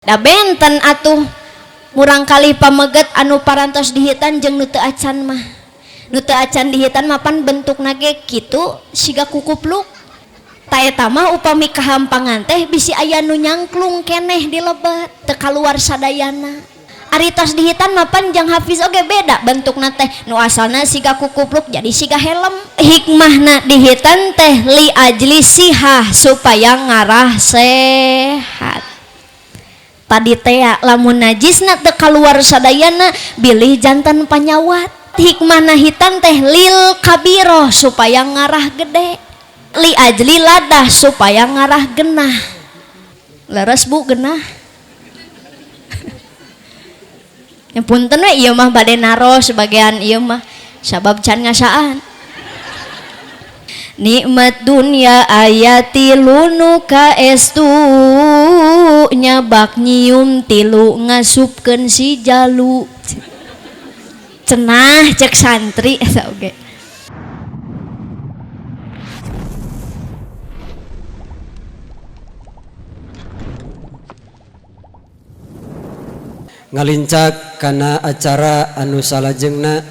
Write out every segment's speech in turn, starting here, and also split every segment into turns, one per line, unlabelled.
Da benten atuh murang kali pameget anu parantos dihitan jeung nu teu acan mah. Nu teu acan dihitan mah pan bentukna ge kitu siga kukupluk. Ta eta mah upami kahampangan teh bisi aya nu nyangklung keneh di lebet teu kaluar sadayana. Ari tos dihitan mah pan jeung Hafiz oge beda bentukna teh. Nu asalna siga kukupluk jadi siga helm. Hikmahna dihitan teh li ajli sihah supaya ngarah sehat. Tadi teh lamun najisna teu kaluar sadayana bilih jantan panyawat. Hikmahna hitan teh lil kabiro supaya ngarah gede. Li ajli ladah supaya ngarah genah. Leres Bu genah. Ya punten we ieu mah bade naro sebagian ieu mah sabab can ngasaan. Nikmat dunia ayati lunu kaestu nyabak nyium tilu ngasupkeun si jalu. Cenah cek santri eta oge.
Ngalincak kana acara anu salajengna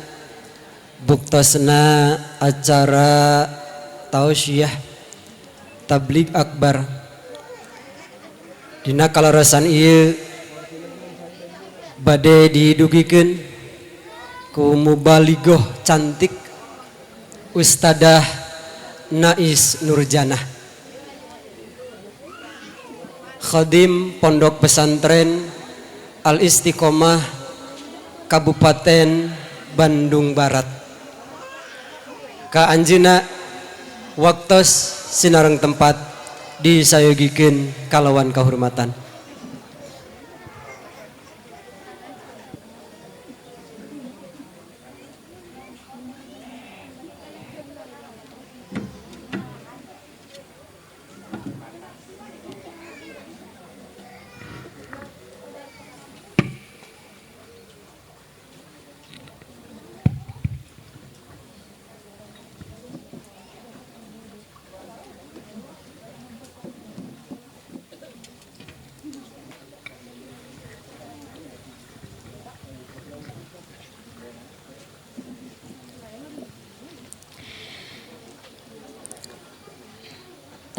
buktosna acara tausiah tabligh akbar. Dina kalarasan ieu bade didugikeun ku mubalighah cantik Ustadzah Nais Nurjanah, khadim Pondok Pesantren Al Istiqomah Kabupaten Bandung Barat. Ka anjeunna waktos sinareng tempat disayogikeun kalawan kahormatan.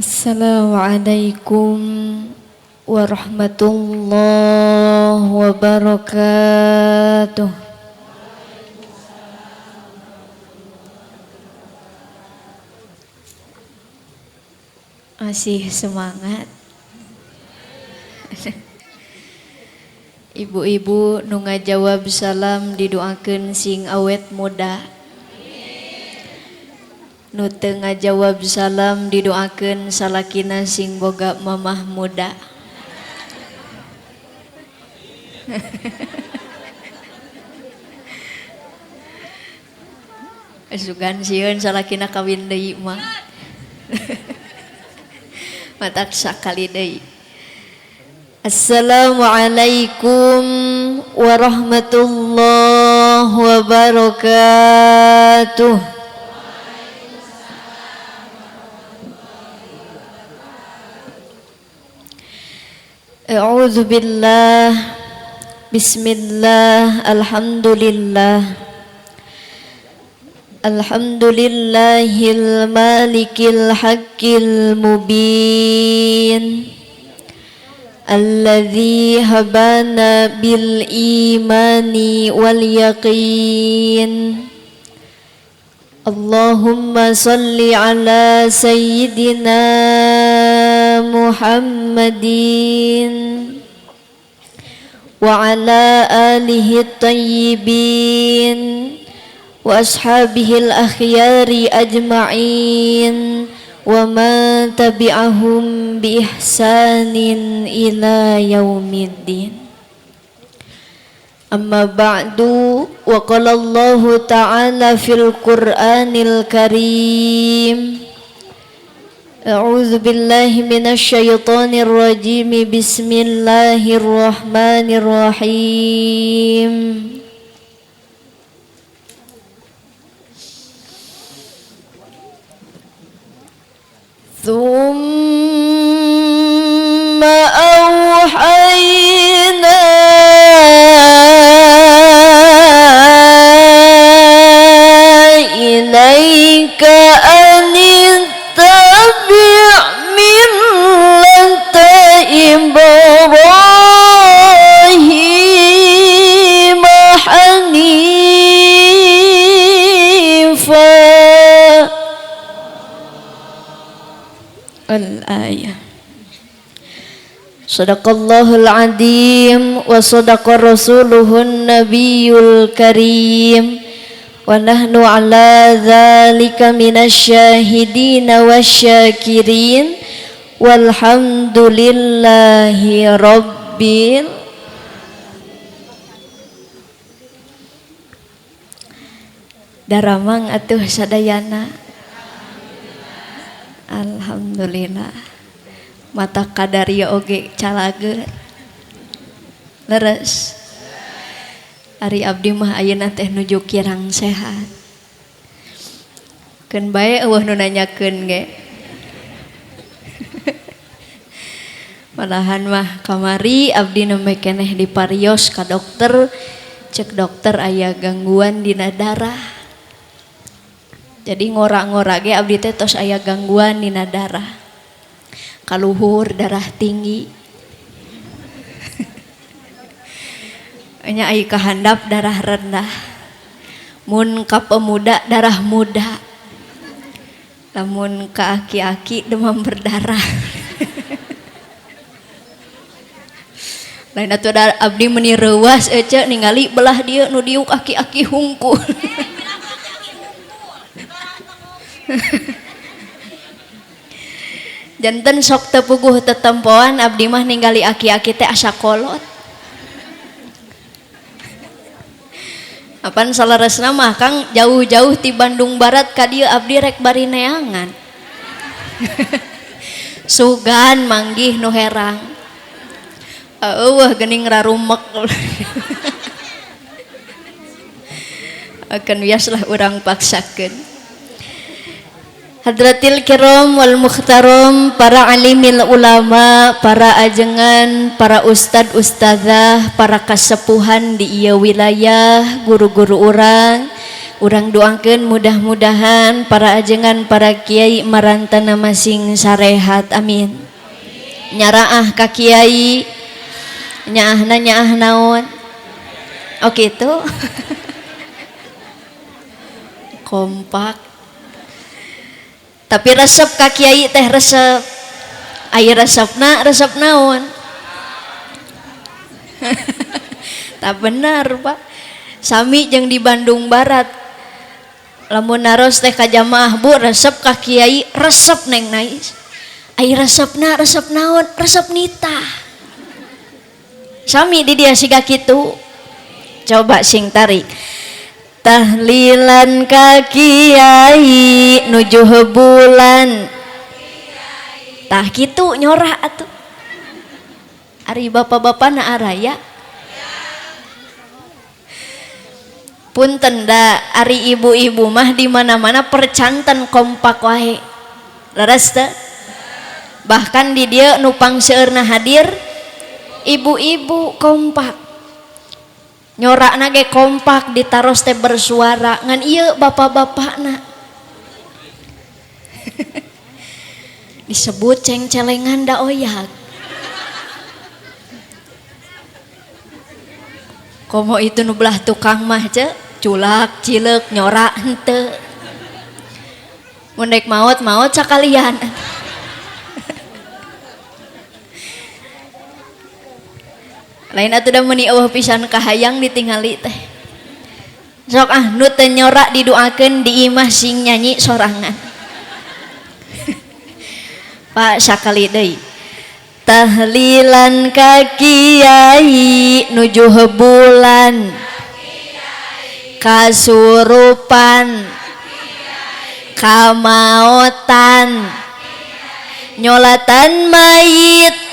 Assalamualaikum warahmatullahi wabarakatuh. Masih semangat. Ibu-ibu nu ngajawab salam didoakeun sing awet muda. Nu teu ngajawab salam didoakeun salakina sing boga mamah muda. Sugan sieun salakina kawin deui mah. Matak sakali deui. Assalamualaikum warahmatullahi wabarakatuh. A'udzu billah. Bismillah. Alhamdulillah. Alhamdulillahil malikil haqqil mubin. Alladzi habana bil imani wal yaqin. Allahumma salli ala sayyidina Muhammadin wa ala alihi tayyibin wa ashabihil akhyari ajma'in wa man tabi'ahum bi ihsanin ila yaumiddin. Amma ba'du, wa qala Allah ta'ala fil Qur'anil Karim. A'udzu billahi minasy syaithanir rajim. Bismillahirrahmanirrahim. Tsumma أوحينا إليك أن اتبع ملة إبراهيم حنيفا. الآية. Sadaqallahul azim wa sadaqa rasuluhun nabiyul karim wa nahnu ala dzalika minasyahidina wasyakirin walhamdulillahi rabbil daramang atuh sadayana. Alhamdulillah. Mata kadaria oge calageun leres. Ari abdi mah ayeuna teh nuju kirang sehat. Keun bae eueuh nu nanyakeun ge. Malahan mah kamari abdi nembe keneh diparios ka dokter. Cek dokter aya gangguan dina darah. Jadi ngora-ngora ge abdi teh tos aya gangguan dina darah. Kaluhur darah tinggi. Nya ai kahandap darah rendah. Mun ka pemuda darah muda. Lamun ka aki-aki demam berdarah. Lain atuh abdi meuni reuwas ece ningali belah dieu nu diuk aki-aki hungkul. Janten sok teu puguh tetempoan abdi mah ningali aki-aki teh asa kolot. Apan saleresna mah Kang jauh-jauh ti Bandung Barat ka dieu abdi rek bari neangan. Sugan manggih nu herang. Eueuh geuning rarumek. Akan biaslah urang paksakeun. Hadratil kiram wal mukhtaram, para alimil ulama, para ajengan, para ustad ustadzah, para kasepuhan di ieu wilayah, guru-guru urang doakeun mudah-mudahan para ajengan para kiai marantana masing sarehat, amin. Nyaraah ka kiai, nyaah naon? Oh gitu. Kompak. Tapi resep ka kiai teh resep. Aya resepna, resep naon? Tak benar, Pak. Sami jeung di Bandung Barat. Lamun naros teh ka jamaah Bu, resep ka kiai, resep neng nais. Aya resepna, resep naon? Resep nitah. Sami di dia siga kitu. Coba sing tarik. Tahlilan ka kiai nuju bulan. Tah kitu nyorah atuh. Ari bapak-bapak na araya. Punten da ari ibu-ibu mah di mana-mana percanten kompak wae. Leres teu? Bahkan di dieu nu pangseurna hadir ibu-ibu kompak. Nyorakna ge kompak ditaros teh bersuara ngan ieu bapak-bapakna. Disebut ceng-celengan da oyak. Komo itu nu belah tukang mah ce, culak, cileuk, nyorak henteu. Mun dek maot sakalian. Lain atuh da meuni eueuh pisan kahayang ditingali teh. Sok nu teu nyorak didoakeun di imah sing nyanyi sorangan. Pak sakali deui. Tahlilan ka kiai nuju bulan. Kasurupan. Kamaotan. Nyolatan mayit.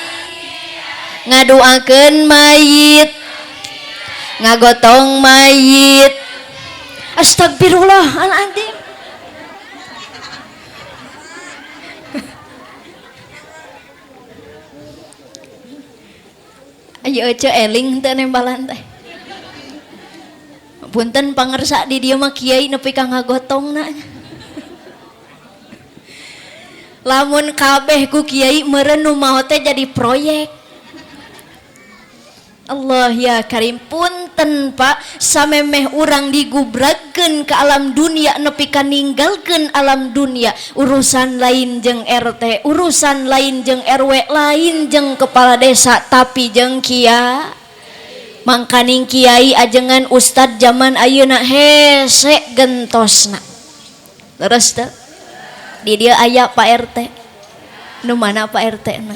Ngaduakeun mayit, ngagotong mayit. Astagfirullahaladzim. Ayo ece eling teu nembalan teh. Punten pangersa di dieu mah kiai nepi ka ngagotongna. Lamun kabeh ku kiai meureun nu maot teh jadi proyek. Allah ya Karim, punten Pak, samemeh urang digubregkeun ke alam dunia nepi ka ninggalkeun alam dunia, urusan lain jeung RT, urusan lain jeung RW, lain jeung kepala desa, tapi jeung mangkaning kiai ajengan ustad zaman ayeuna hese gentosna. Leres teu? Di dieu aya Pak RT. Nu mana Pak RT na?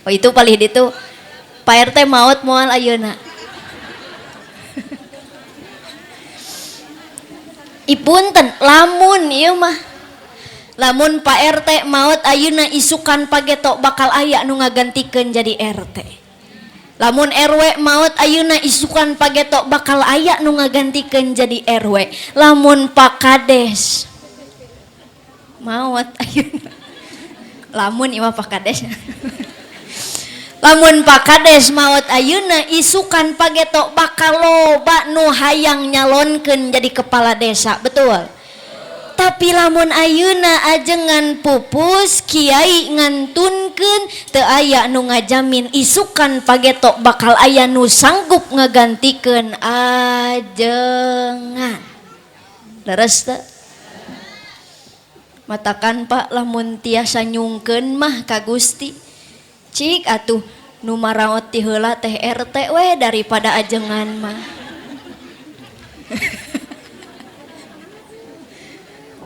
Oh itu palih ditu Pak RT maot moal ayeuna. Ipunten lamun ieu mah. Lamun Pak RT maot ayeuna isukan pageto bakal aya nu ngagantikeun jadi RT. Lamun RW maot ayeuna isukan pageto bakal aya nu ngagantikeun jadi RW. Lamun Pak Kades maot ayeuna. Lamun ieu mah Pak Kades. Lamun Pak Kades maot ayeuna isukan pageto bakal loba nu hayang nyalonkeun jadi kepala desa, betul? Tapi lamun ayeuna ajengan pupus kiai ngantunkeun teu aya nu ngajamin isukan pageto bakal aya nu sanggup ngagantikeun ajengan. Leres teu? Matakan Pak lamun tiasa nyungkeun mah ka Gusti. Cik atuh nu maraot ti heula teh RT we daripada ajengan mah.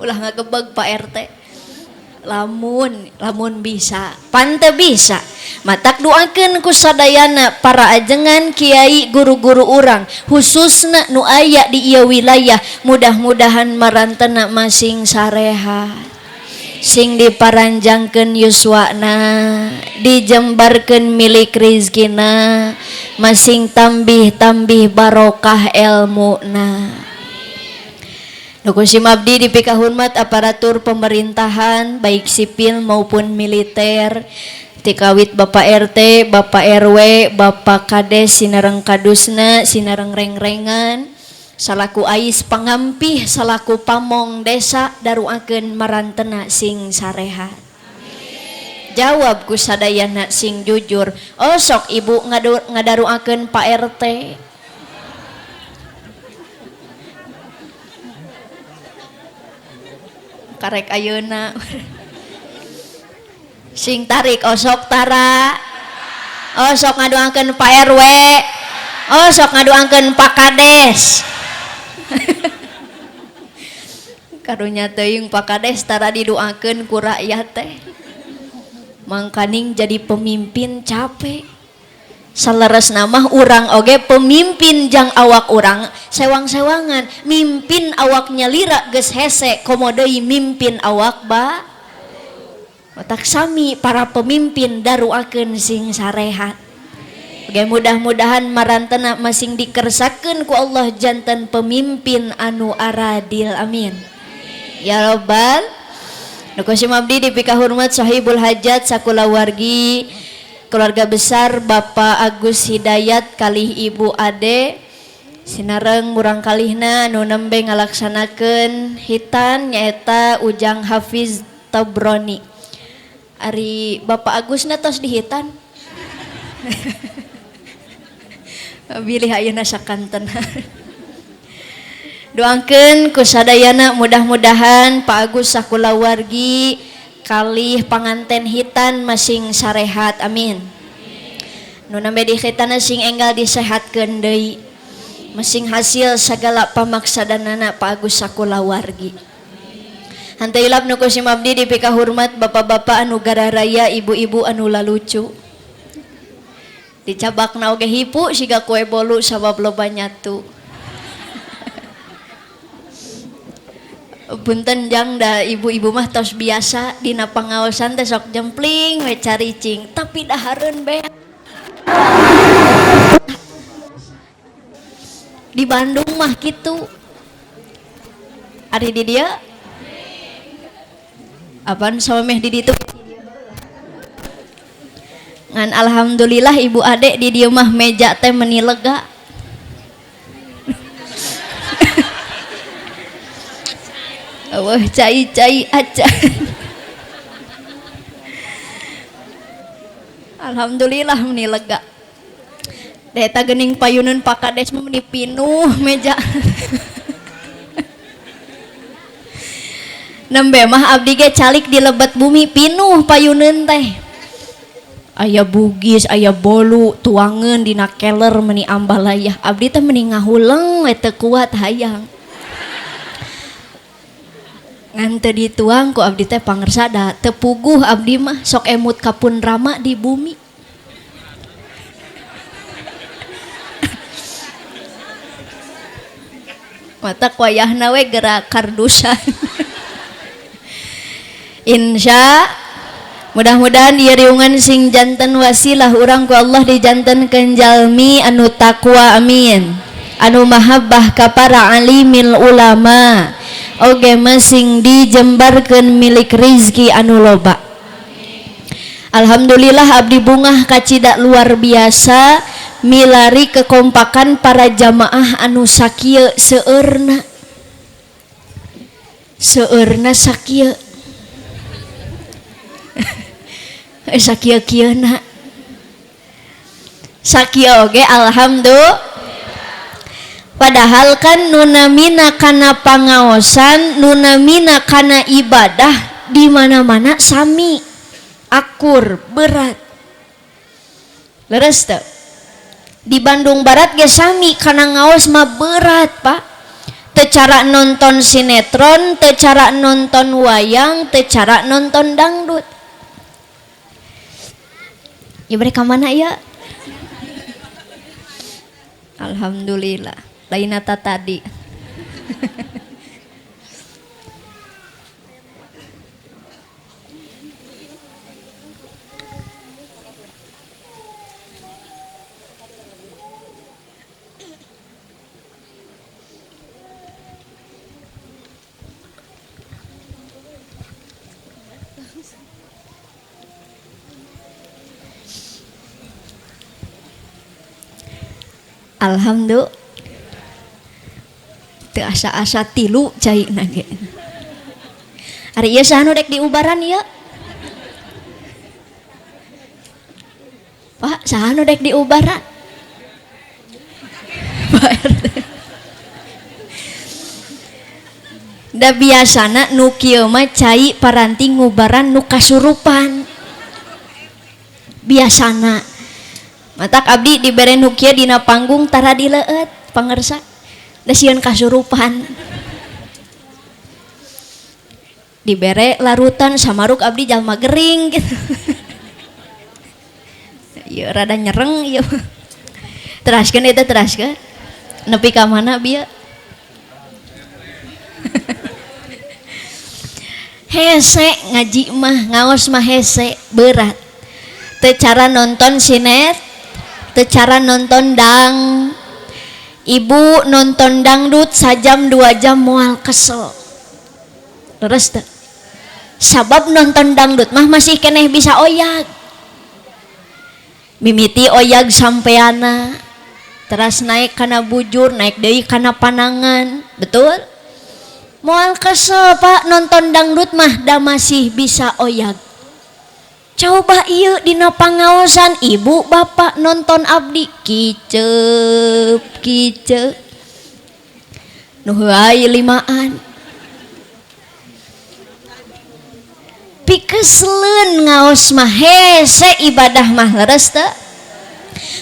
Ulah ngagebeg Pak RT. Lamun bisa, pan teu bisa. Matak doakeun ku sadayana para ajengan kiai guru-guru urang, khususna nu aya di ieu wilayah, mudah-mudahan marantena masing sarehat. Sing diparanjangkeun yuswana, dijembarkeun milik rizkina, masing tambih barokah ilmuna. Nukusim abdi dipika hormat aparatur pemerintahan baik sipil maupun militer, tikawit Bapak RT, Bapak RW, Bapak Kades sinareng kadusna, sinareng reng-rengan, salaku ais pangampih, salaku pamong desa daruakeun marantena sing sarehat. Jawab ku sadayana sing jujur. Oh sok ibu ngadaruakeun Pak RT. Karek ayeuna. Sing tarik oh sok tara. Oh sok ngaduakeun Pak RW. Oh sok ngaduakeun Pak Kades. Karunya teuing Pak Kades tara didoakeun ku rakyat teh. Mangkaning jadi pemimpin capek. Saleresna mah urang oge pemimpin jang awak urang sewang-sewangan, mimpin awaknya lira geus hese komo deui mimpin awak ba. Matak sami para pemimpin daruakeun sing sarehat. Oke, mudah-mudahan marantena masing dikersakeun ku Allah janten pemimpin anu aradil, amin. Ya Rabbal. Nukusim abdi dipika hormat sahibul hajat sakulawargi, keluarga besar Bapak Agus Hidayat kalih Ibu Ade, sinareng murang kalihna anu nembe ngalaksanakeun hitan nyaeta Ujang Hafiz Tabroni. Ari Bapak Agusna tos dihitan. Bilih ayeuna sakanten. Doakeun ku sadayana mudah-mudahan Pak Agus sakulawargi kalih panganten hitan masing sarehat, amin. Nu nambe di hitana sing enggal disehatkeun deui, masing hasil sagala pamaksadanana Pak Agus sakulawargi. Hanteu ilap nu kusim abdi dipika hormat bapak-bapak anu gararaya, ibu-ibu anu lalucu. Dicabakna oge hipu siga kue bolu sabab loba nyatu. Punten jang da ibu-ibu mah tos biasa dina pangaosan teh sok jempling we caricing, tapi dahareun be. Di Bandung mah kitu. Ari di dia apaan samemeh di ditu Han alhamdulillah ibu adek di dieu mah meja teh meuni lega. Wah cai-cai aja. Alhamdulillah meuni lega. Eta geuning payuneun Pak Kades mah meuni pinuh meja. Nembe mah abdi ge calik di lebet bumi pinuh payuneun teh. Aya bugis, aya bolu, tuangeun dina keler meuni ambalayah. Abdi teh meuni ngahuleng we teu kuat hayang. Ngan teu dituang ku abdi teh pangersada, teu puguh abdi mah sok emut kapun rama di bumi. Mata wayahna we gerak kardusan. Insya mudah-mudahan di riungan sing janten wasilah urang ku Allah dijantenkeun jalmi anu takwa amin, anu mahabbah ka para alimil ulama oge masing dijembarkeun milik rizki anu loba. Alhamdulillah abdi bungah kacida luar biasa milari kekompakan para jamaah anu sakieu seueurna sakieu sakieu-kieuna sakieu oge alhamdulillah. Padahal kan nunamina kana pangaosan, nunamina kana ibadah di mana-mana sami akur berat. Leres teu? Di Bandung Barat ge sami kana ngaos mah berat, Pak. Teu cara nonton sinetron, teu cara nonton wayang, teu cara nonton dangdut. Ya mereka mana ya? Alhamdulillah. Lain eta tadi. Alhamdulillah. Teu asa-asa tilu cai nage. Ari ieu saha nu dek diubaran ieu? Pak, saha nu dek diubaran? Pak RT. Da biasana nu kieu mah cai paranti ngubaran nu kasurupan. Biasana matak abdi dibere nu kieu dina panggung tara dileut pangersa da sieun kasurupan dibere larutan samaruk abdi jalma gering gitu. Ieu rada nyereng ieu. Teraskeun eta teraskeun nepi ka mana bieu? Hese ngaji mah ngaos mah hese berat. Teu cara nonton sinet, teu cara nonton dang. Ibu nonton dangdut sajam 2 jam moal kesel. Leres teu? Sabab nonton dangdut mah masih keneh bisa oyag. Mimiti oyag sampeana, teras naik kana bujur, naik deui kana panangan, betul? Moal kesel Pak nonton dangdut mah da masih bisa oyag. Coba ieu dina pangaosan ibu bapak nonton abdi kiceup nu heuai limaan pikesleun ngaos mah hese ibadah mah leres teu?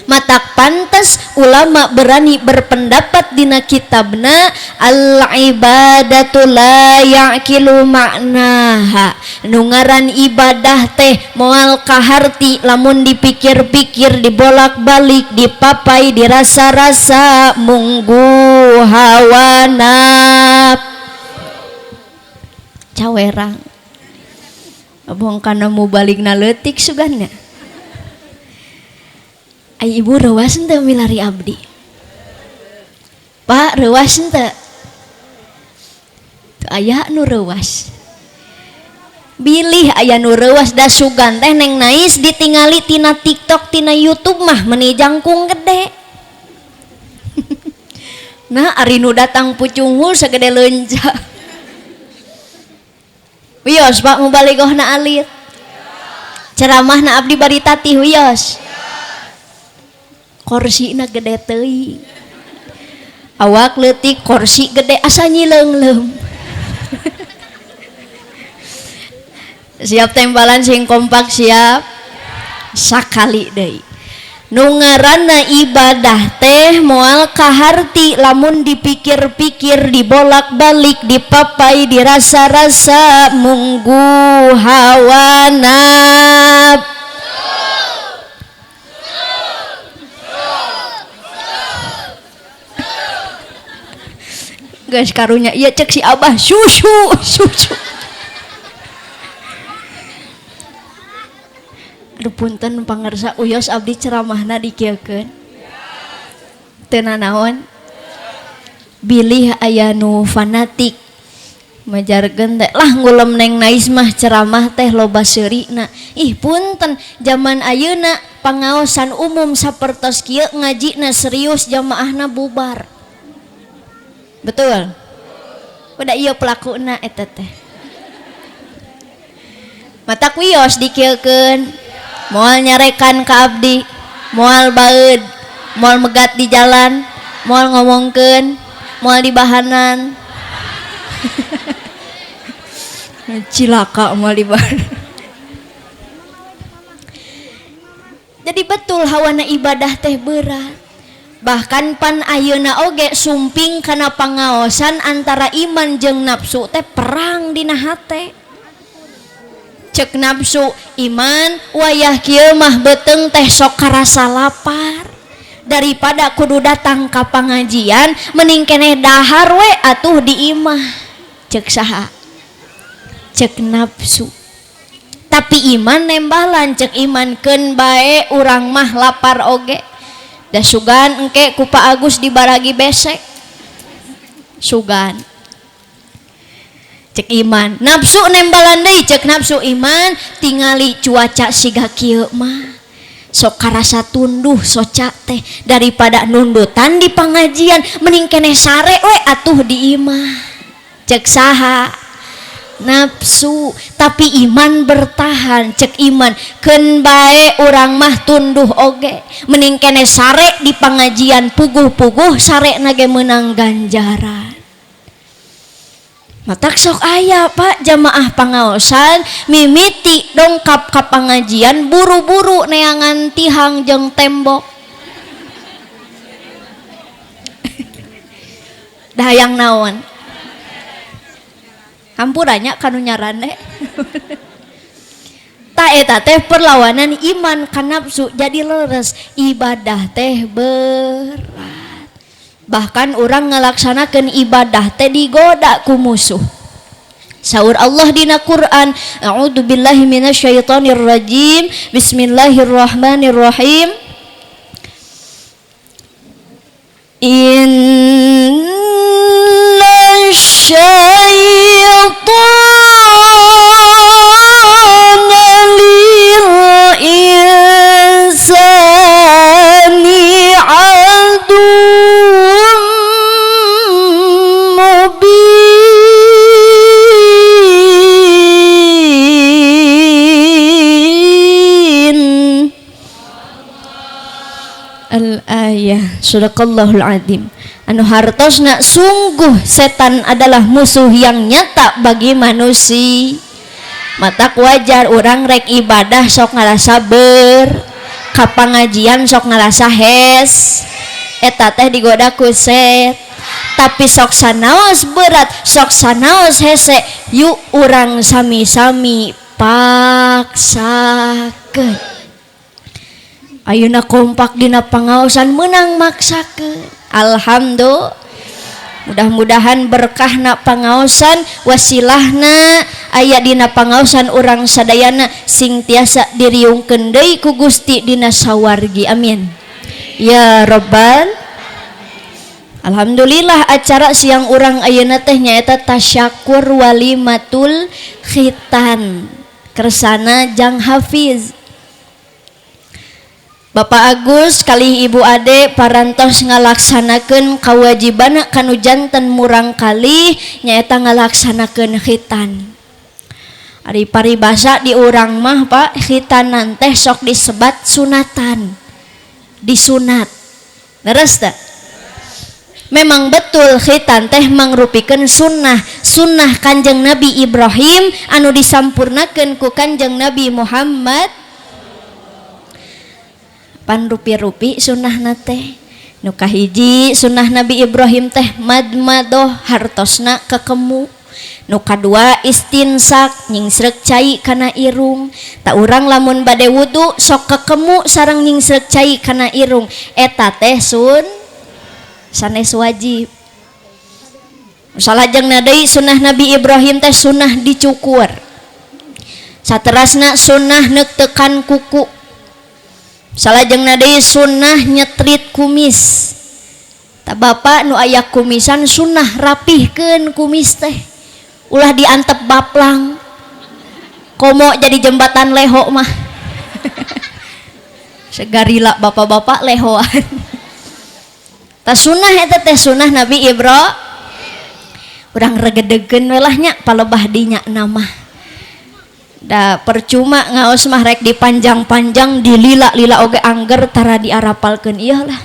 Matak pantes ulama berani berpendapat dina kitabna al-ibadatu la yaqilu ma'naha. Nu ngaran ibadah teh moal kaharti lamun dipikir-pikir, dibolak-balik, dipapai, dirasa-rasa munggu hawa cawerang. Abong kana mubaligna leutik sugannya. Ay ibu reuas henteu milari abdi? Pak reuas henteu? Teu aya nu reuas. bilih aya nu reuwas da sugan teh Neng Nais ditingali tina TikTok tina YouTube mah meuni jangkung gede. Nah ari nu datang pucunghul sagede leunca. Wios Pak mubalighna alit. Ceramahna abdi bari tatih wios. Korsina gede teuing. Awak leutik kursi gede asa nyileunglem. Siap tembalan sing kompak siap. Sakali deui. Nu ngaranna ibadah teh moal kaharti lamun dipikir-pikir dibolak-balik dipapai dirasa-rasa munggu hawana. Guys karunya iya cek si Abah susu. Aduh punten pangarsa uyos abdi ceramahna dikieukeun. Teu nanaon. Bilih aya nu fanatik majarkeun teh lah ngulem Neng Nais mah ceramah teh loba seurina. Ih punten zaman ayeuna pangaosan umum sapertos kieu ngajina serius jamaahna bubar. Betul. Udah ieu pelakuna eta teh. Matak wios dikieukeun. Moal nyarekan ka abdi, moal baeud, moal megat di jalan, moal ngomongkeun, moal dibahanan. Cilaka moal dibahanan. Jadi betul hawana ibadah teh berat. Bahkan pan ayeuna oge sumping kana pangaosan antara iman jeung nafsu teh perang dina hate. Cek nafsu iman wayah kieu mah beteung teh sok karasa lapar daripada kudu datang ka pangajian mending keneh dahar we atuh di imah. Cek saha? Cek nafsu. Tapi iman nembalan cek iman keun bae urang mah lapar oge. Da sugan engke ku Pak Agus dibaragi besek. Sugan. Cek iman nafsu nembalan deui cek nafsu iman tingali cuaca siga kieu mah sok karasa tunduh soca teh daripada nundutan di pangajian mending keneh sare we atuh di imah. Cek saha? Nafsu. Tapi iman bertahan. Cek iman keun bae urang mah tunduh oge mending keneh sare di pangajian puguh-puguh sare na ge meunang ganjaran. Matak sok aya Pak jamaah pangaosan mimiti dongkap ka pangajian buru-buru neangan tihang jeung tembok. Dahayang naon? Hampurannya kanu nyarane. Ta eta teh perlawanan iman ka nafsu jadi leres. Ibadah teh berat. Bahkan orang ngalaksanakeun ibadah teh digoda ku musuh. Saur Allah dina Quran, a'udzubillahi minasyaitonir rajim. Bismillahirrahmanirrahim. Inna syaitana lil insani adu al-ayah. Sadaqallahul adzim. Anu hartosna sungguh setan adalah musuh yang nyata bagi manusia. Matak wajar orang rek ibadah sok ngarasa ka pangajian sok ngarasa hes eta teh digoda ku set. Tapi sok sanaos berat sok sanaos hese yuk urang sami-sami paksakeun. Ayeuna kompak dina pangaosan menang maksakeun. Alhamdulillah. Mudah-mudahan berkahna pangaosan wasilahna aya dina pangaosan urang sadayana sing tiasa diriungkeun deui ku Gusti dina sawargi. Amin. Ya Rabbal Alhamdulillah acara siang urang ayeuna teh nyaeta tasyakur walimatul khitan kersana Jang Hafiz. Bapak Agus kali Ibu Ade parantos ngalaksanakeun kawajiban kanu janten murang kali nyaeta ngalaksanakeun khitan. Ari paribasa di urang mah Pak, khitanan teh sok disebat sunatan. Disunat. Leres teh? Memang betul khitan teh mangrupikeun sunnah Kanjeng Nabi Ibrahim anu disampurnakeun ku Kanjeng Nabi Muhammad. Pan rupi-rupi sunnahna teh nu kahiji sunnah Nabi Ibrahim teh madmadoh hartosna kekemu, nu kadua istinsak nyingsrek cai kana irung. Ta urang lamun bade wudu sok kekemu sareng nyingsrek cai kana irung, eta teh sanes wajib. Salajengna deui sunnah Nabi Ibrahim teh sunnah dicukur. Saterasna sunnah neuk tekan kuku. Salajengna deui sunnah nyetrit kumis. Ta bapa nu aya kumisan sunnah rapihkeun kumis teh. Ulah diantep baplang. Komo jadi jembatan leho mah. Segarila bapak-bapak lehoan. Ta sunnah eta teh sunnah Nabi Ibrahim. Urang regedegeun we lah nya palebah dinya nama. Da percuma ngaos mah rek dipanjang-panjang dilila-lila oge angger tara diarapalkeun ieu lah.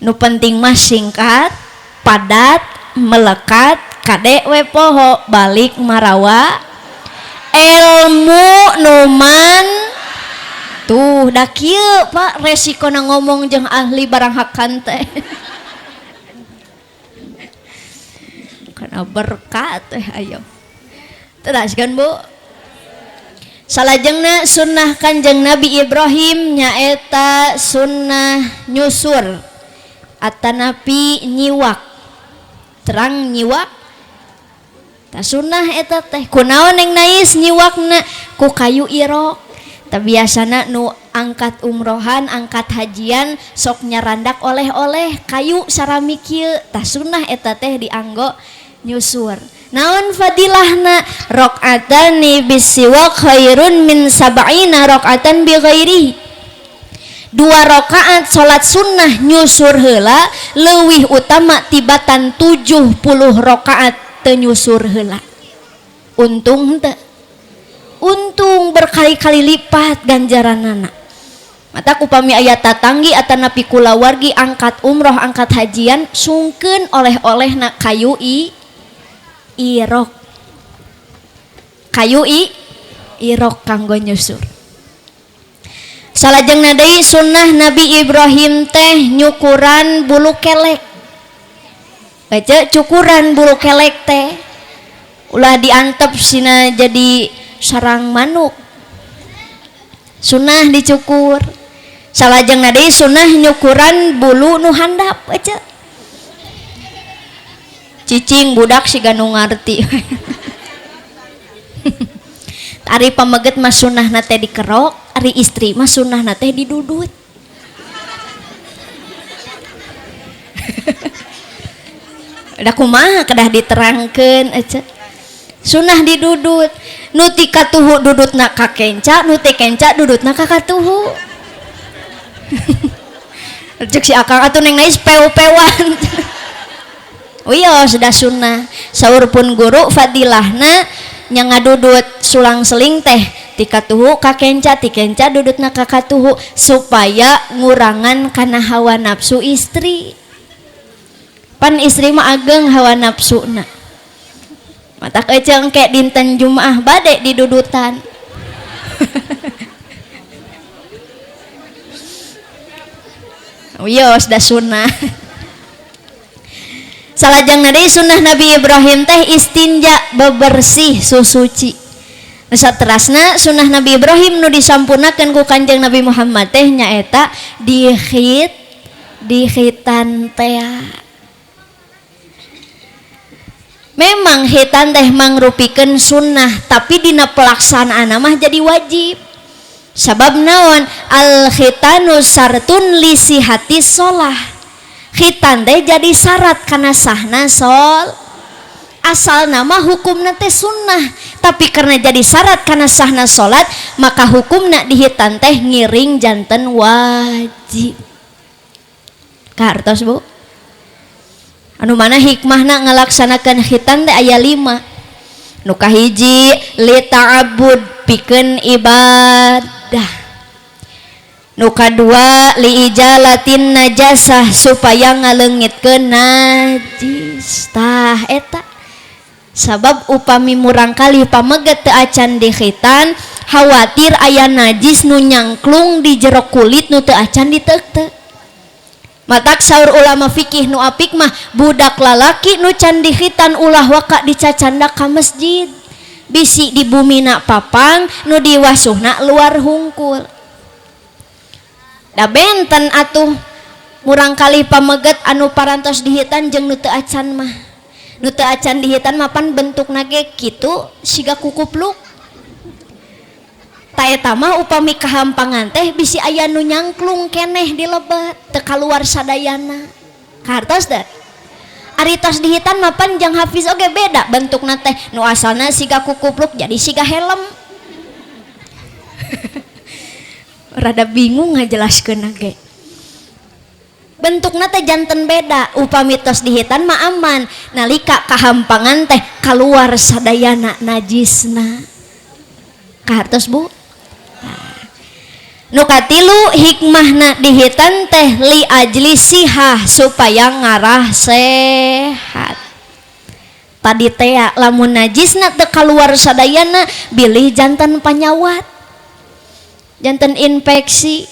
Nu penting mah singkat, padat, melekat, kade we poho balik marawa ilmu numan. Tuh dah kieu Pak resikona ngomong jeung ahli barang hakan teh. Kana berkat teh ayo. Teraskeun Bu. Salajengna sunnah Kanjeng Nabi Ibrahim nyaeta sunnah nyusur atanapi nyiwak. Terang nyiwak. Ta sunnah eta teh kunaon yang nais nyiwakna ku kayu irok. Tapi biasana nu angkat umrohan, angkat hajian sok nyarandak oleh-oleh kayu sarami kieu. Tah sunnah eta teh dianggo nyusur. Naon fadilahna? Rakaatani bisiwak khairun min sab'ina rakaatan bi ghairi. 2 rakaat salat sunnah nyusur heula leuwih utama tibatan 70 rakaat teu nyusur heula. Untung henteu. Untung berkali-kali lipat ganjaranana. Mata kupami aya tatanggi atanapi kulawargi angkat umroh angkat hajian sungkeun oleh-oleh na kayu irok. Kayu irok kanggo nyusur. Salajengna deui sunnah Nabi Ibrahim teh nyukuran bulu kelek. Baca cukuran bulu kelek teh ulah diantep sina jadi sarang manuk. Sunnah dicukur. Salajengna deui sunnah nyukuran bulu nu handap aja. Cicing budak siga nu ngarti. Ari pameget mah sunnahna teh dikerok, ari istri mah sunnahna teh didudut. Da kumaha kedah diterangkeun aja. Sunnah didudut. Nu ti katuhu dudutna ka kenca, nu teh kenca dudutna ka katuhu. Cek si akang atuh neng nais peu-pewan. Wios da sunnah. Saur pun guru fadilahna nya ngadudut sulang seling teh ti katuhu ka kenca, ti kenca dudutna ka katuhu supaya ngurangan kana hawa nafsu istri. Pan istri mah ageng hawa nafsuna. Mata keceng kayak dinten Jumaah bade di dudutan. Wios da sunnah. Salajengna deui sunnah Nabi Ibrahim teh istinja bebersih susuci. Nu saterasna sunnah Nabi Ibrahim nu disampurnakeun ku Kanjeng Nabi Muhammad teh nyaeta dikhitan teh. Memang hitan teh mangrupikeun sunnah, tapi dina pelaksanaan mah jadi wajib. Sabab naon? Al khitanu sartun li sihati sholah. khitan teh jadi syarat kana sahna sol. Asal nama hukumna teh sunnah, tapi karena jadi syarat kana sahna salat maka hukumna di hitan teh ngiring janten wajib. Kartos Bu, anu mana hikmahna ngalaksanakan khitan teh aya 5. Nu kahiji li ta'abbud pikeun ibadah. Nu kadua li ijalatin najasah supaya ngaleungitkeun najis. Tah eta sabab upami murangkali pameget teu acan di khitan khawatir aya najis nu nyangklung di jero kulit nu teu acan diteuk-teuk. Matak saur ulama fikih nu apik mah budak lalaki nu can di khitan ulah waka dicacanda ka masjid, bisi di bumina papang nu diwasuhna luar hungkul. Da benten atuh murangkali pameget anu parantos di hitan jeung nu teu acan mah. Nu teu acan di hitan mapan bentukna ge kitu siga kukupluk. Ta eta mah upami kahampangan teh bisi aya nu nyangklung keneh di lebet teu kaluar sadayana. Kartos da. Ari tos di hitan mapan jang Hafiz oge beda bentukna teh. Nu asalna siga kukupluk jadi siga helm. Rada bingung ngajelaskeun ge. Bentukna teh janten beda, upami tos di hitan mah aman, nalika kahampangan teh kaluar sadayana najisna. Kahartos Bu. Nu katilu hikmahna di hitan teh li ajli sihah supaya ngarah sehat. Tadi teh lamun najisna teu kaluar sadayana bilih janten panyawat. Janten infeksi.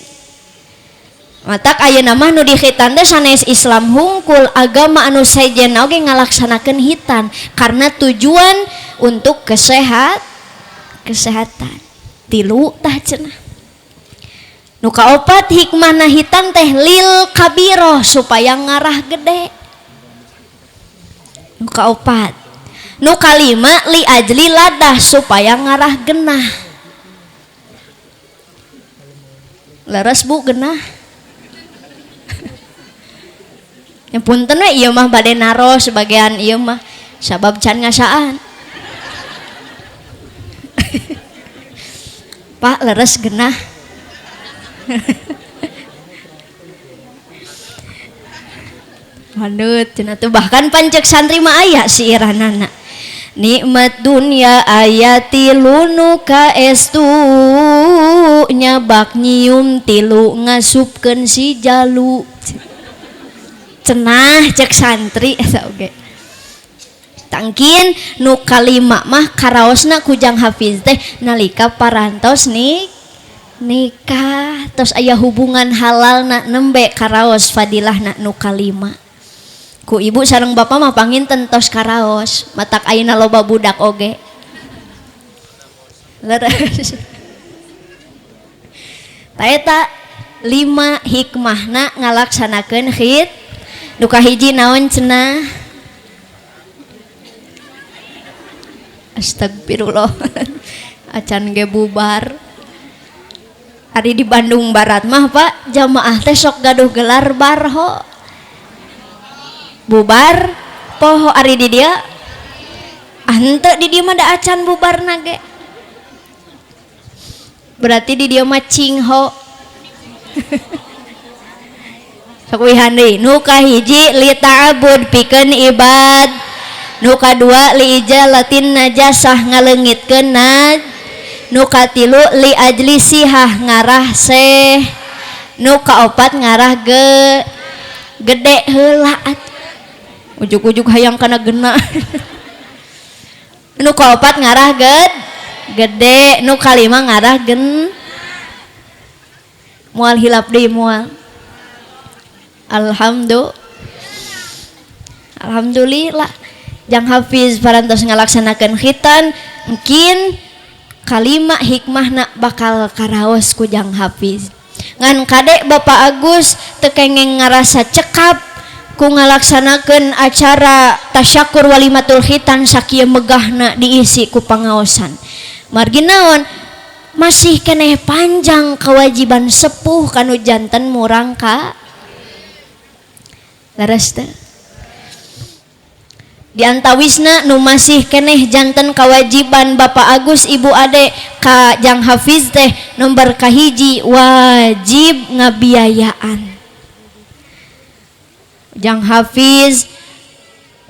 Matak ayeuna mah nu di khitan teh sanes Islam hungkul agama anu sejen oge ngalaksanakeun hitan karena tujuan untuk kesehatan. Tilu tah cenah. Nu kaopat hikmahna hitan teh lil kabiro supaya ngarah gede. Nu kaopat. Nu kalima li ajli ladah supaya ngarah genah. Leres Bu genah. Yang punten we ieu mah bade naro sebagian ieu mah sabab can ngasaan. Pak leres genah. Manut cenah tuh bahkan pancek santri mah aya si iranana. Nikmat dunia ayati lunu kaestu nyabak nyium tilu ngasupkeun si jalu. Cenah cek santri eta oge. Tangkin nu kalima mah karaosna kujang Hafiz teh nalika parantos nikah tos aya hubungan halalna nembe karaos fadilahna nu kalima. Ku ibu sareng bapa mah panginten tos karaos, matak ayeuna loba budak oge. Leres. Ta eta 5 hikmahna ngalaksanakeun khid. Nu kahiji naon cenah? Astagfirullah. Acan ge bubar. Ari di Bandung Barat mah Pak, jamaah teh sok gaduh gelar barho. Bubar poho ari di dia. Henteu di dieu mah da acan bubarna ge. Berarti di dieu mah cingho. Sok wihan deui. Nu kahiji li ta'abbud pikeun ibad. Nu kadua li ijalatin najasah ngaleungitkeun nu katilu li ajli sihah ngarah nu kaopat ngarah gede heula ujug-ujug hayang kana gena. Nu kaopat ngarah gede, nu kalima ngarah moal hilap deui moal. Alhamdulillah jang Hafiz parantos ngalaksanakeun khitan mungkin kalima hikmahna bakal karaos ku jang Hafiz. Ngan kade Bapak Agus teu kengeng ngarasa cekap ku ngalaksanakeun acara tasyakur walimatul khitan sakieu megahna diisi ku pangaosan. Margi naon masih keneh panjang kewajiban sepuh kanu janten murang Leres teh. Diantawisna nu masih keneh janten kewajiban Bapak Agus Ibu Ade ka Jang Hafiz teh nomor kahiji wajib ngabiayaan. Jang Hafiz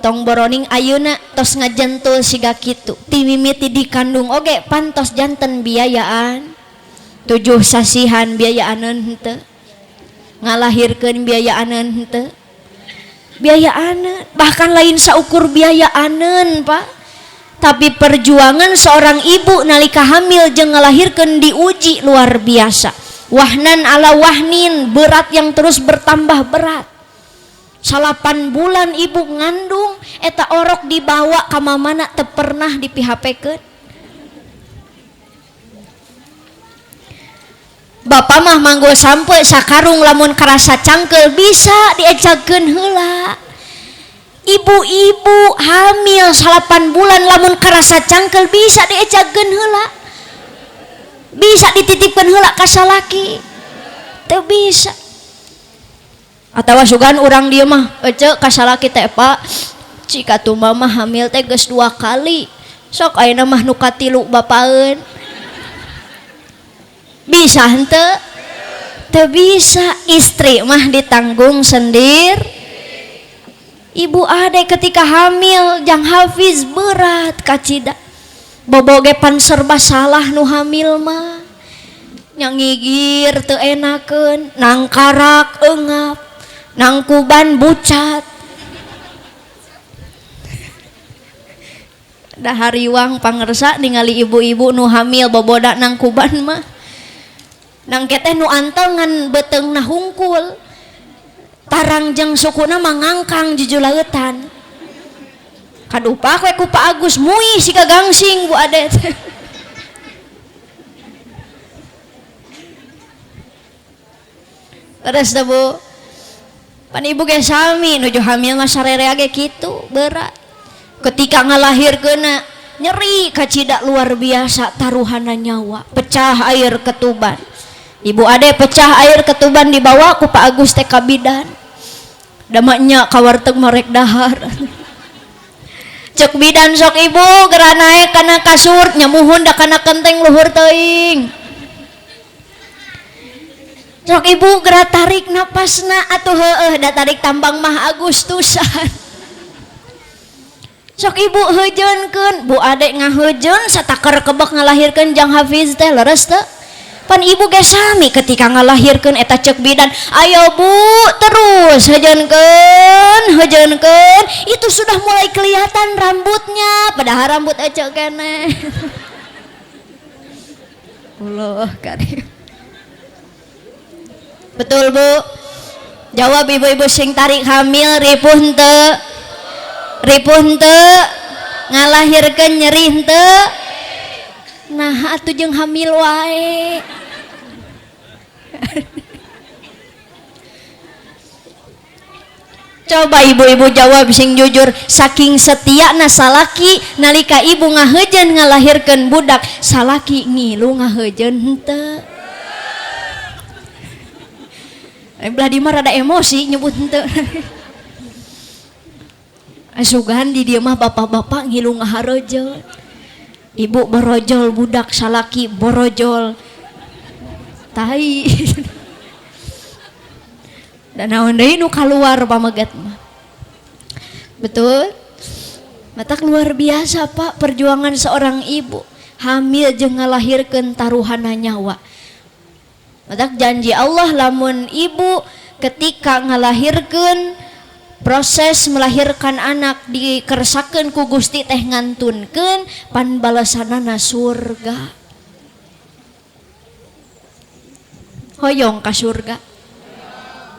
tong boroning ayeuna tos ngajentul siga kitu ti mimiti dikandung oge pantos janten biayaan 7 sasihan biayaaneun henteu ngalahirkeun biayaaneun henteu biayaaneun bahkan lain saukur biayaaneun Pak tapi perjuangan seorang ibu nalika hamil jeung ngalahirkeun diuji luar biasa wahnan ala wahnin berat yang terus bertambah berat 8 bulan ibu ngandung eta orok dibawa ka mamana teu pernah dipihapekeun Bapak mah manggo sampe sakarung lamun karasa cangkel bisa diejagkeun heula ibu-ibu hamil 8 bulan lamun karasa cangkel bisa diejagkeun heula bisa dititipkeun heula ka salaki teu bisa atawa sugan urang dieu mah ece ka salaki teh Pak cika tu mama hamil teh geus 2 kali sok ayeuna mah nu katilu bapaeun bisa henteu teu bisa istri mah ditanggung sendir ibu ade ketika hamil Jang Hafiz berat kacida boboge pan serba salah nu hamil mah nyangigir teu enakeun nang karak eungap nang kuban bucat dahariwang pangersa ningali ibu-ibu nu hamil boboda nang kuban mah nang keteh nu antongan beteungna hungkul tarang jeung sukuna mangangkang jujulautan kadupak we ku Pak Agus muih siga gangsing Bu Ade terus dah Bu pan ibu ge sami nuju hamil mah sarere ge kitu berat ketika ngalahirkeunna nyeri kacida luar biasa taruhana nyawa pecah air ketuban ibu ade pecah air ketuban dibawa ku Pak Agus teh ka bidan damanya ka warteg marek dahar cek bidan sok ibu geura naek kana kasur nyamuhun da kana kenteng luhur teuing sok ibu geura tarik napasna atuh heueuh da tarik tambang mah Agustusan sok ibu heujeunkeun Bu Ade ngaheujeun satakar kebek ngalahirkeun Jang Hafiz teh leres teu pan ibu ge sami ketika ngalahirkeun eta cek bidan ayo Bu terus heujeunkeun itu sudah mulai kelihatan rambutnya padahal rambut ece keneh Allah karim betul Bu jawab ibu-ibu sing tarik hamil ripuh henteu ngalahirkeun nyeri henteu nah atuh jeung hamil wae coba ibu-ibu jawab sing jujur saking setiana salaki nalika ibu ngaheujeun ngalahirkeun budak salaki ngilu ngaheujeun henteu belah di mah rada emosi nyebut henteu asugan di dieu mah bapak-bapak ngilu ngahareujeun ibu borojol budak salaki borojol tai dan naon deui nu kaluar pamegat mah betul matak luar biasa Pak perjuangan seorang ibu hamil jeung ngalahirkeun taruhana nyawa matak janji Allah lamun ibu ketika ngalahirkeun proses melahirkan anak dikersakeun ku Gusti teh ngantunkeun pan balasanana surga hoyong ka surga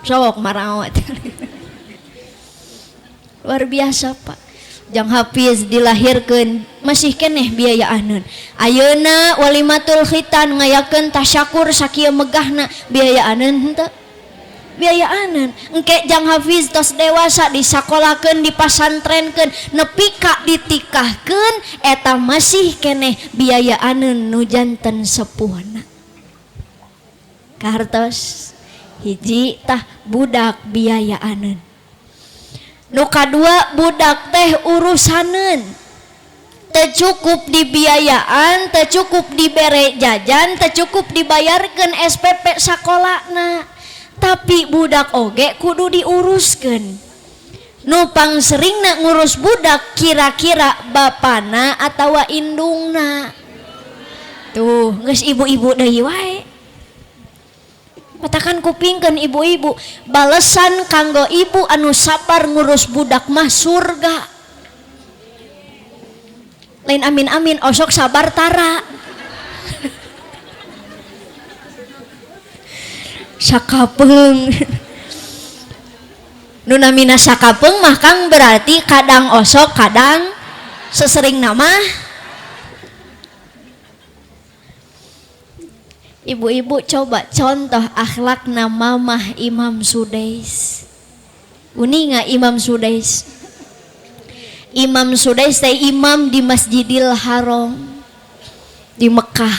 sok marawat luar biasa Pak Jang Hafiz dilahirkeun masih keneh biayaaneun ayeuna walimatul khitan ngayakeun tasyakur sakieu megahna biayaaneun henteu biayaaneun engke Jang Hafiz tos dewasa disakolakeun dipasantrenkeun nepi ka ditikahkeun eta masih keneh biayaaneun nu janten sepuhna kahartos hiji tah budak biayaaneun Nu kadua budak teh urusaneun teu cukup dibiayaan, teu cukup dibere jajan, teu cukup dibayarkeun SPP sakolana, tapi budak oge kudu diuruskeun. Nu pangseringna ngurus budak kira-kira bapana atawa indungna. Tuh geus ibu-ibu deui wae. Patakan kupingkeun ibu-ibu, balesan kanggo ibu anu sabar ngurus budak mah surga. Lain amin-amin osok sabar tara. Sakapeung. Nu namina sakapeung mah Kang berarti kadang osok kadang sesering nama. Ibu-ibu coba contoh akhlakna mamah Imam Sudais. Uninga Imam Sudais. Imam Sudais teh imam di Masjidil Haram di Mekah.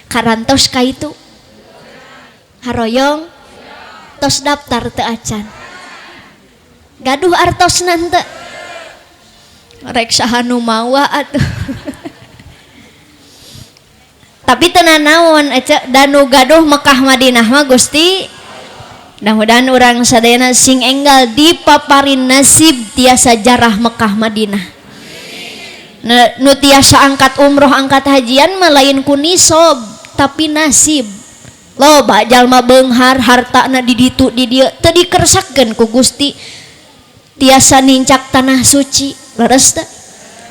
Karantos ka itu. Haroyong tos daftar teu acan. Gaduh artosna teu. Rek saha nu mawa atuh. Tapi tenan naon danu gaduh Mekah Madinah mah Gusti. Mudah-mudahan urang sadayana sing enggal dipaparin nasib tiasa jarah Mekah Madinah. Nu tiasa angkat umroh angkat hajian mah lain ku nisob tapi nasib. Loba jalma beunghar hartana di ditu di dieu teu dikersakkeun ku Gusti. Tiasa nincak tanah suci. Leres teu?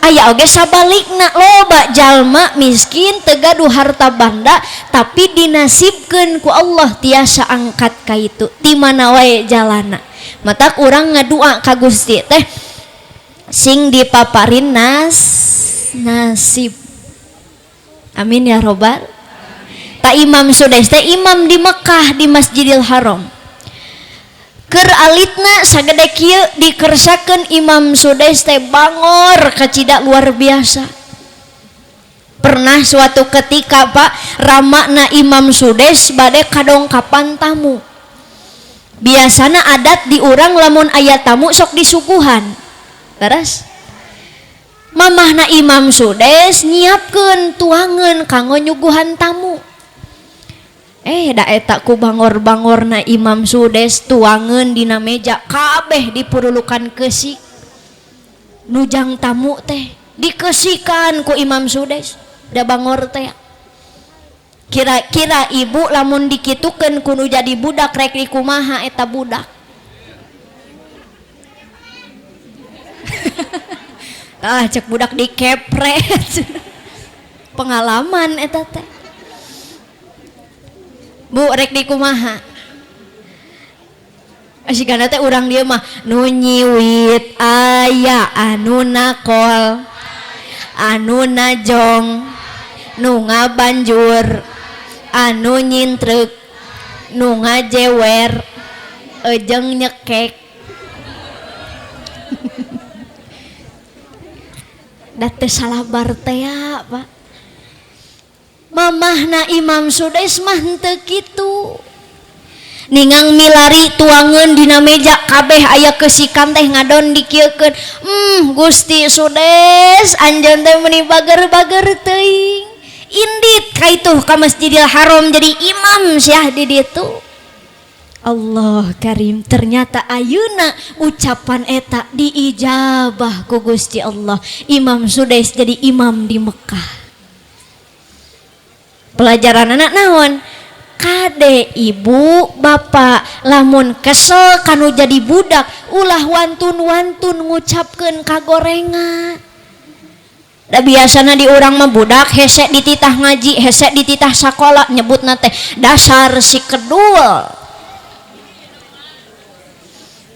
Aya oge sabalikna loba jalma miskin teu gaduh harta banda tapi dinasibkeun ku Allah tiasa angkat ka itu ti mana wae jalana. Matak urang ngadua ka Gusti teh sing dipaparin nasib. Amin ya robbal. Ta Imam Sudais teh imam di Mekah di Masjidil Haram. Keur alitna sagede kieu dikersakeun Imam Sudais teh bangor kacida luar biasa. Pernah suatu ketika Pak ramana Imam Sudais bade kadongkapan tamu. Biasana adat di urang lamun aya tamu sok disuguhan. Beres? Mamahna Imam Sudais nyiapkeun tuangeun kanggo nyuguhan tamu. Da eta ku bangor-bangorna Imam Sudais tuangeun dina meja kabeh dipurulukan keusik. Nujang tamu teh dikesikan ku Imam Sudais. Da bangor teh. Kira-kira ibu lamun dikitukeun kudu jadi budak rek dikumaha eta budak. Cek budak dikepret. Pengalaman eta teh. Bu rek dikumaha asigana teh urang dieu mah nu nyiwit aya anu nakol anu najong nu ngabanjur anu nyintrek nu ngajewer ejeng nyekek. Da teu salabar teh ya Pak. Mamahna Imam Sudais mah henteu kitu. Ningang milari tuangeun dina meja kabeh aya keusikakan teh ngadon dikieukeun. Gusti Sudais anjeun teh meuni bager-bager teuing. Indit ka itu ka Masjidil Haram jadi imam syah di ditu. Allah Karim, ternyata ayeuna ucapan eta diijabah ku Gusti Allah. Imam Sudais jadi imam di Mekah. Pelajaran anak naon kade ibu bapak lamun kesel kanu jadi budak ulah wantun-wantun ngucapkeun kagorengan. Da biasana di urang mah budak hese dititah ngaji hese dititah sakola nyebutna teh dasar si kedul.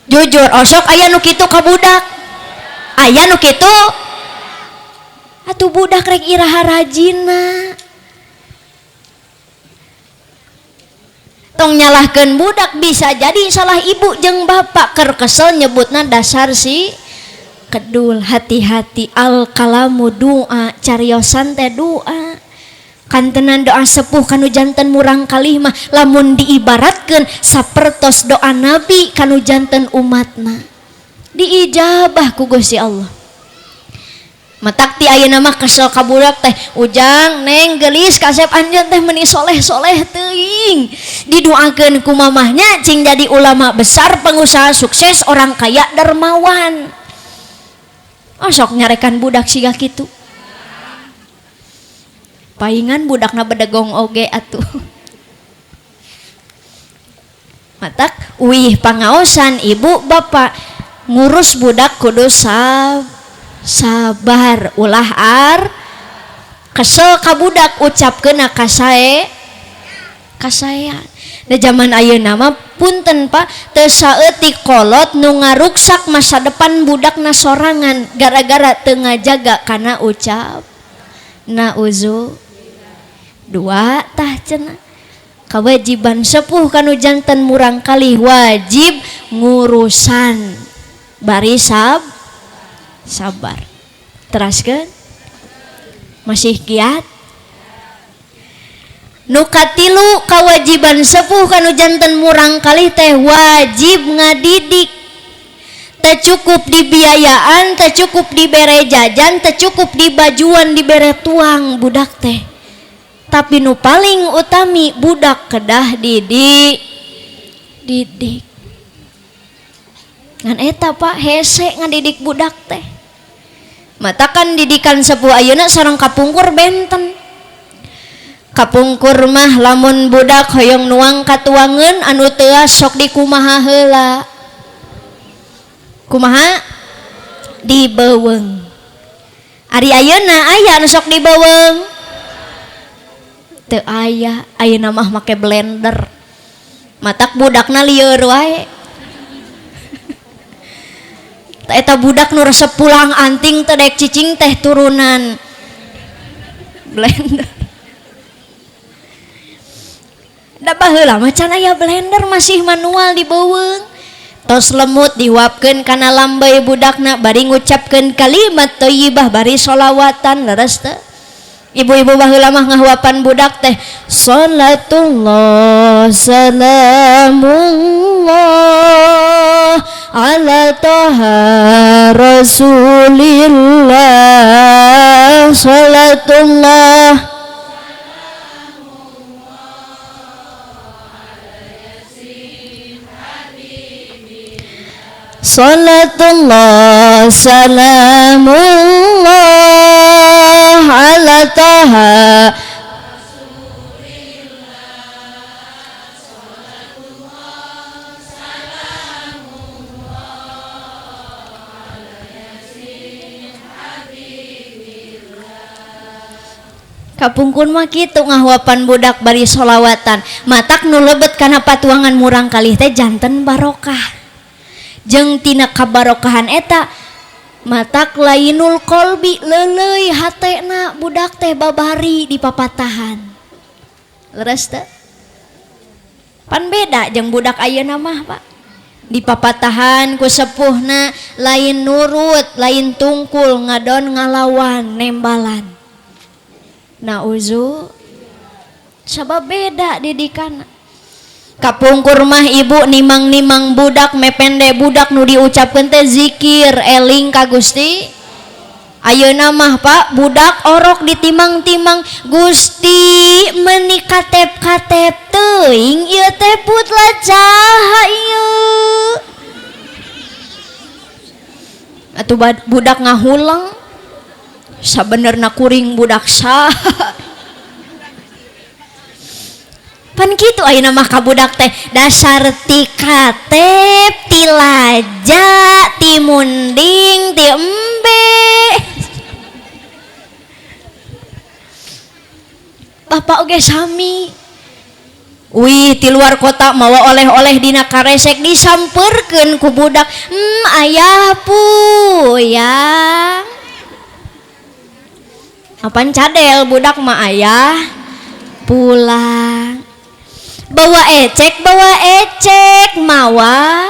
Jujur osok aya nu kitu ka budak, aya nu kitu atuh budak rek iraha rajina. Tong nyalahkeun budak bisa jadi salah ibu jeung bapak keur kesel nyebutna dasar si kedul. Hati-hati al kalamu doa cariosan teh doa kantenan doa sepuh kanu janten murang kalimah lamun diibaratkeun sapertos doa nabi kanu janten umatna. diijabah ku Gusti Allah. Matak ti ayeuna mah kesel ka budak teh, ujang neng gelis kasep anjeun teh meuni soleh-soleh teuing. Didoakeun ku mamahnya cing jadi ulama besar, pengusaha sukses, orang kaya dermawan. Oh sok nyarekan budak siga kitu. Paingan budakna bedegong oge atuh. Matak uih pangaosan ibu bapak ngurus budak kudu sabar ulah kesel ka budak ucapkeun kasae da zaman ayeuna mah punten Pak teu saeutik kolot nu ngaruksak masa depan budakna sorangan gara-gara teu ngajaga kana ucap nauzu dua tah cenah. Kewajiban sepuh kanu janten murang kali wajib ngurusan bari sabar. Teraskeun masih giat. Nu katilu kewajiban sepuh kanu janten murang kali teh wajib ngadidik. Teu cukup di biayaan, teu cukup dibere jajan, teu cukup di bajuan, dibere tuang budak teh. Tapi nu paling utami budak kedah didik. Ngan eta Pak hese ngadidik budak teh. Matakan didikan sepuh ayeuna sareng kapungkur benten. Kapungkur mah lamun budak hoyong nuang katuangeun anu teu sok dikumaha heula. Kumaha? Dibeuweung. Ari ayeuna aya anu sok dibeuweung? Teu aya, ayeuna mah make blender. Matak budakna lieur wae. Eta budak nu resep pulang anting teh daek cicing teh turunan blender. Da baheula mah can aya blender masih manual dibeuweung. Tos lemut diuapkeun kana lambay budakna bari ngucapkeun kalimat thayyibah bari sholawatan leres teu. Ibu-ibu baheula mah ngahuapan budak teh salatullah salamullah ala taha rasulillah salatullah salatullah salamullah ala taha kapungkun mah kitu ngahuapan budak bari sholawatan. Matak nu lebet kana patuangan murang kalih teh janten barokah. Jeung tina kabarokahan eta matak lainul kolbi leuleuy hatena budak teh babari di papatahan. Leres teu? Pan beda jeung budak ayeuna mah Pak. Di papatahan ku sepuhna lain nurut, lain tungkul, ngadon ngalawan, nembalan. Nauzu sabab beda didikanna. Kapungkur mah ibu nimang-nimang budak mepende budak nu diucapkeun teh zikir eling ka Gusti. Ayeuna mah Pak budak orok ditimang-timang Gusti meuni katep-katep teuing ieu teh putla caha ieu. Atuh budak ngahulang sabenerna kuring budak saha. Pan kitu ayeuna mah ka budak teh dasar ti katep ti laja ti munding ti embe. Bapak oge sami. Wih ti luar kota mawa oleh-oleh dina karesek disampeurkeun ku budak. Ayah puyang. Apan cadel budak mah ayah pulang. Bawa ecek mawa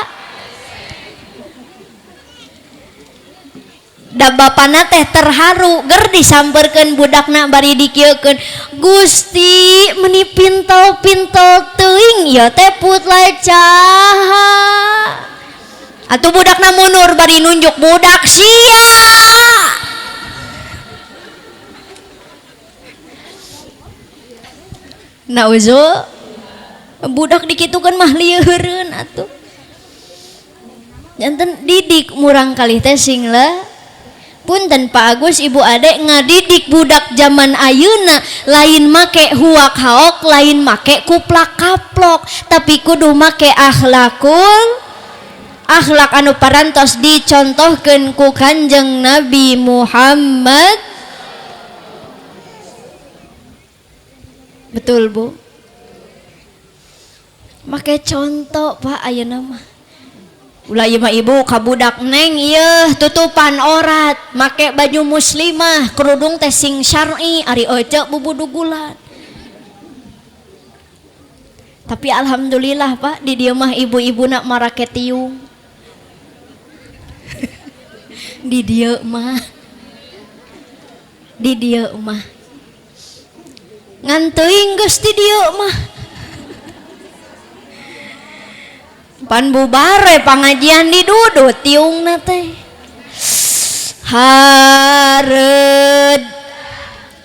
da bapana teh terharu ger disampeurkeun budakna bari dikieukeun Gusti meuni pintol-pintol teuing ieu teh putla caha Atuh budakna mundur bari nunjuk budak sia. Nauzu budak dikitukan mah lieureun atuh. Janten didik murang kalih teh sing le. Punten Pak Agus Ibu Ade ngadidik budak zaman ayeuna lain make huak haok, lain make kuplak kaplok, tapi kudu make akhlak anu parantos dicontohkeun ku Kanjeng Nabi Muhammad. Betul Bu? Make contoh Pak ayeuna mah. Ulah ieu mah ibu ka budak neng ieu tutupan orat, make baju muslimah, kerudung teh sing syar'i, ari ece bubudugulan. Tapi alhamdulillah Pak, di dieu mah ibu-ibuna marake tiung. Di dieu mah ngan teuing geus di dieu mah. Pan bubare pangajian di dudu tiungna teh hareud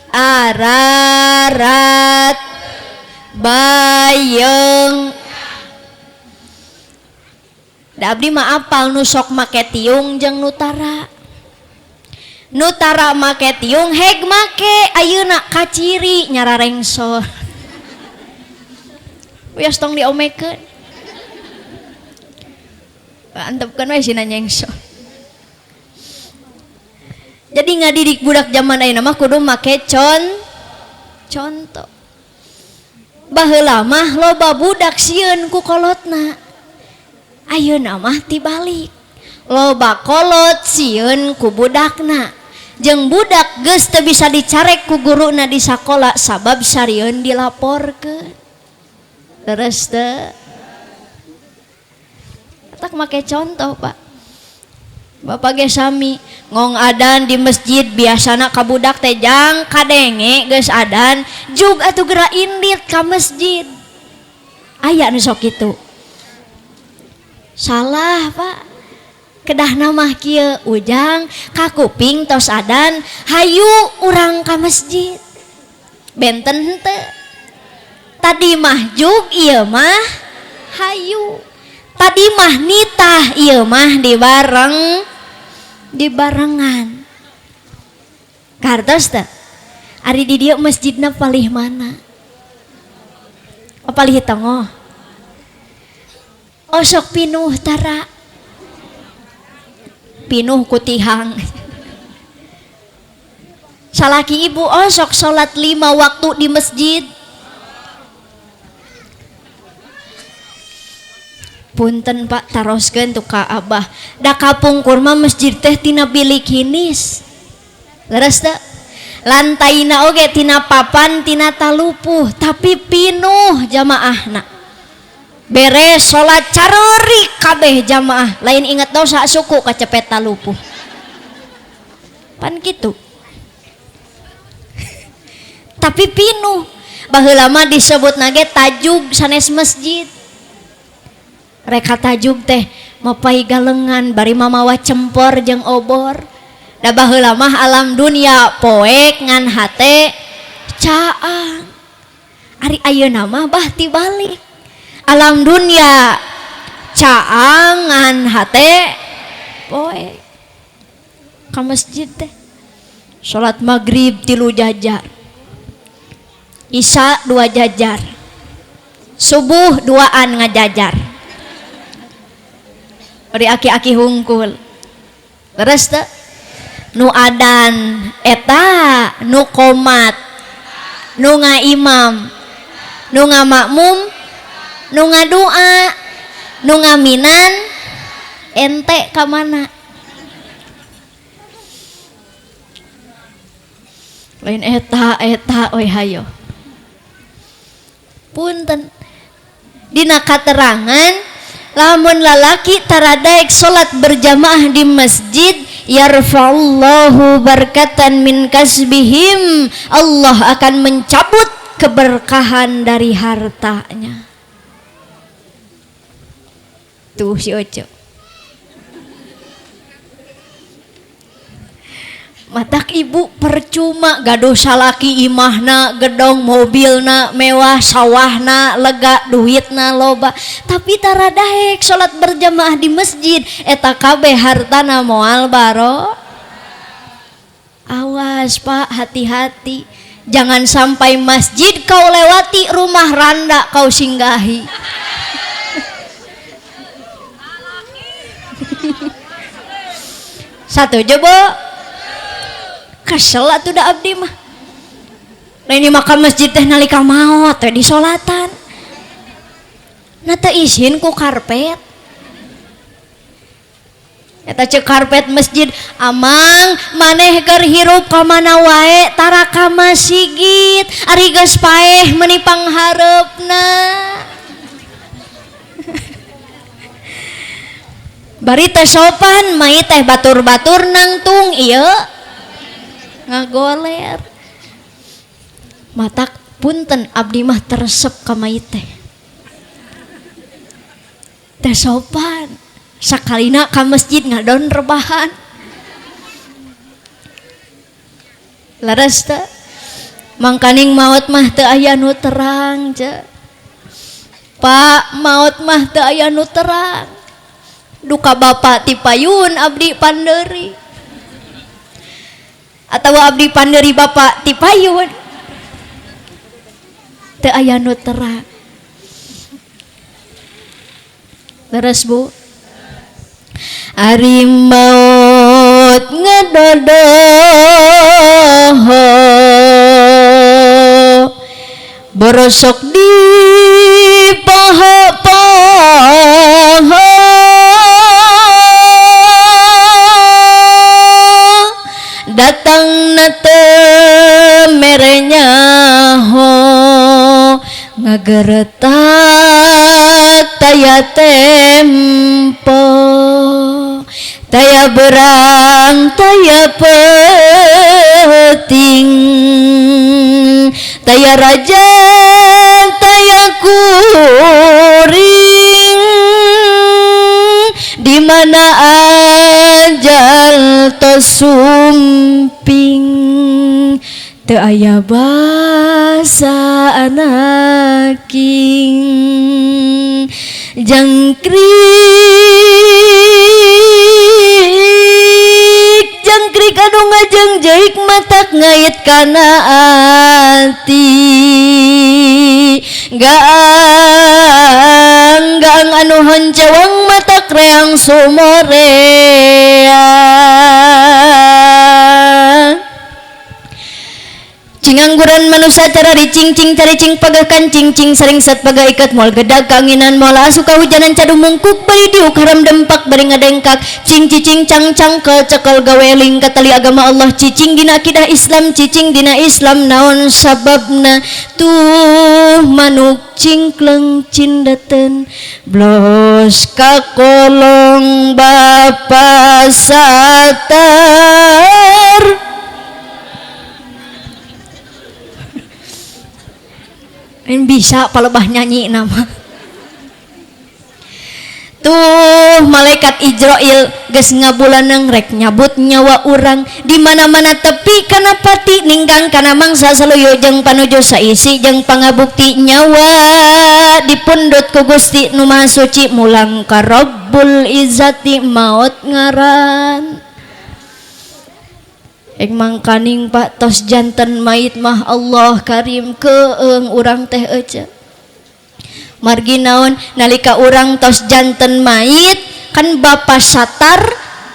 ararat bayeng. Da abdi mah apal nu sok make tiung jeung nutara make tiung heg make ayeuna kaciri nyararengsor wios tong diomekeun. Antepkan we sina nyengsor. Jadi ngadidik budak zaman ayeuna mah kudu make contoh. Baheula mah loba budak sieun ku kolotna. Ayeuna mah tibalik. Loba kolot sieun ku budakna. Jeung budak geus teu bisa dicarek ku guruna di sakola sabab sarieun dilaporkeun. Leres teu? Tak make contoh Pak. Bapak ge sami ngong adan di masjid biasana ka budak teh jang kadenge geus adan jug atuh geura indit ka masjid. Aya nu sok kitu. Salah Pak. Kedahna mah kieu ujang ka kuping tos adan hayu urang ka masjid. Benten henteu. Tadi mah jug ieu mah hayu. Tadi mah nitah ieu mah dibarengan. Kartos teh ari di dieu masjidna palih mana? Palih tongoh. Osok pinuh tara. Pinuh ku tihang. Salaki ibu osok salat 5 waktu di masjid. Punten Pak taroskeun tuh ka Abah. Da kapungkur mah masjid teh tina bilik hinis. Leres teu? Lantaina oge tina papan tina talupuh, tapi pinuh jamaahna. Beres salat careurik kabeh jamaah, lain inget dosa suku kacepet talupuh. Pan kitu. Tapi pinuh. Baheula mah disebutna ge tajug sanes masjid. Reka tajuk teh mapai galengan bari mamawa cempor jeung obor. Da baheula mah alam dunia poek ngan hate caang. Ari ayeuna mah bah tibalik. Alam dunia caang ngan hate poek. Ka masjid teh salat maghrib 3 jajar. Isya 2 jajar. Subuh 2an ngajajar. Bari aki-aki hungkul. Leres teu? Nu adan eta nu qomat, nu ngaimam, nu ngamakmum, nu ngadua, nu ngaminan, ente ka mana? Lain eta oi hayo. Punten. Dina katerangan lamun lalaki taradaek salat berjamaah di masjid yarfa'ullahu barakatan min kasbihim, Allah akan mencabut keberkahan dari hartanya. Tuh si Oco matak ibu percuma gaduh salaki imahna gedong mobilna mewah sawahna lega duitna loba tapi tara daek salat berjamaah di masjid eta kabeh hartana moal baro. Awas Pak, hati-hati jangan sampai masjid kau lewati rumah randa kau singgahi. Satu jebo kesel atuh da abdi mah. Lain di makam masjid teh nalika maot teh di solatan. Na teu izin ku karpet. Eta ceuk karpet masjid, amang maneh keur hirup ka mana wae tara ka masjid. Ari geus paeh meuni panghareupna. Bari teh sopan mai teh batur-batur nangtung ieu ngagoler matak punten abdi mah teresep ka mayit teh sopan sakalina ka masjid ngadon rebahan laras teh mangkaning maot mah teu aya nu terang ce Pak maot mah teu aya nu terang duka bapak ti payun abdi pandeuri atau abdi panderi bapak ti payun teu aya nu terang. Leres Bu ari maut ngadodoho borosok di paha-paha datang nate merenya ho ngageretak taya tempo taya berang taya peting taya raja taya kuring di mana ajal sumping teu aya basa anaking jangkrik anu ngajengjeik matak ngait kana ati gaang anu honcewang matak reang sumorea cingangguran manusia cara dicing-cing caricing pagakan cing-cing sering set paga ikat moal gedag kanginan moal asu kahujanan cadu mungkuk bari diuk haram dempak bari ngadengkak cing-cicing cang-cang kecekel gaweling katali agama Allah cicing dina akidah Islam cicing dina Islam naon sababna tuh manuk cingkleng cindaten blos kakolong bapa satar bisa palebah nyanyi nama tuh malaikat Ijrail geus ngabulaneng rek nyabut nyawa urang di mana-mana tepi kana pati ninggang kana mangsa saluyo jeung panuju saisi jeung pangabukti nyawa dipundut ku Gusti nu Maha Suci mulang ka Rabbul Izzati maot ngaran mangkaning Pak tos janten mait mah Allah karim keung urang teh ece margi naon nalika urang tos janten mait kan bapa satar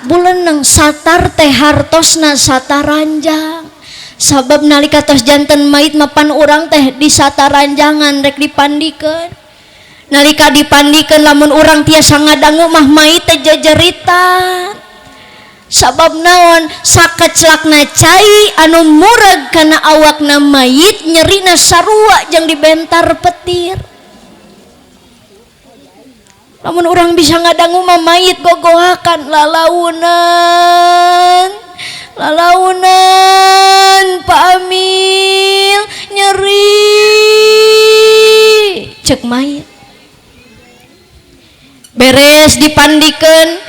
buleuneng satar teh hartosna sataranjang sabab nalika tos janten mait mapan urang teh di sataranjangan rek dipandikeun nalika dipandikeun lamun urang tiasa ngadangu mah mait teh jejeritan sabab naon sakaclakna cai anu murag kana awakna mayit nyerina sarua jeung dibentar petir lamun urang bisa ngadangu mah mayit gogohakan lalaunan Pak Amil nyeri cek mayit beres dipandikeun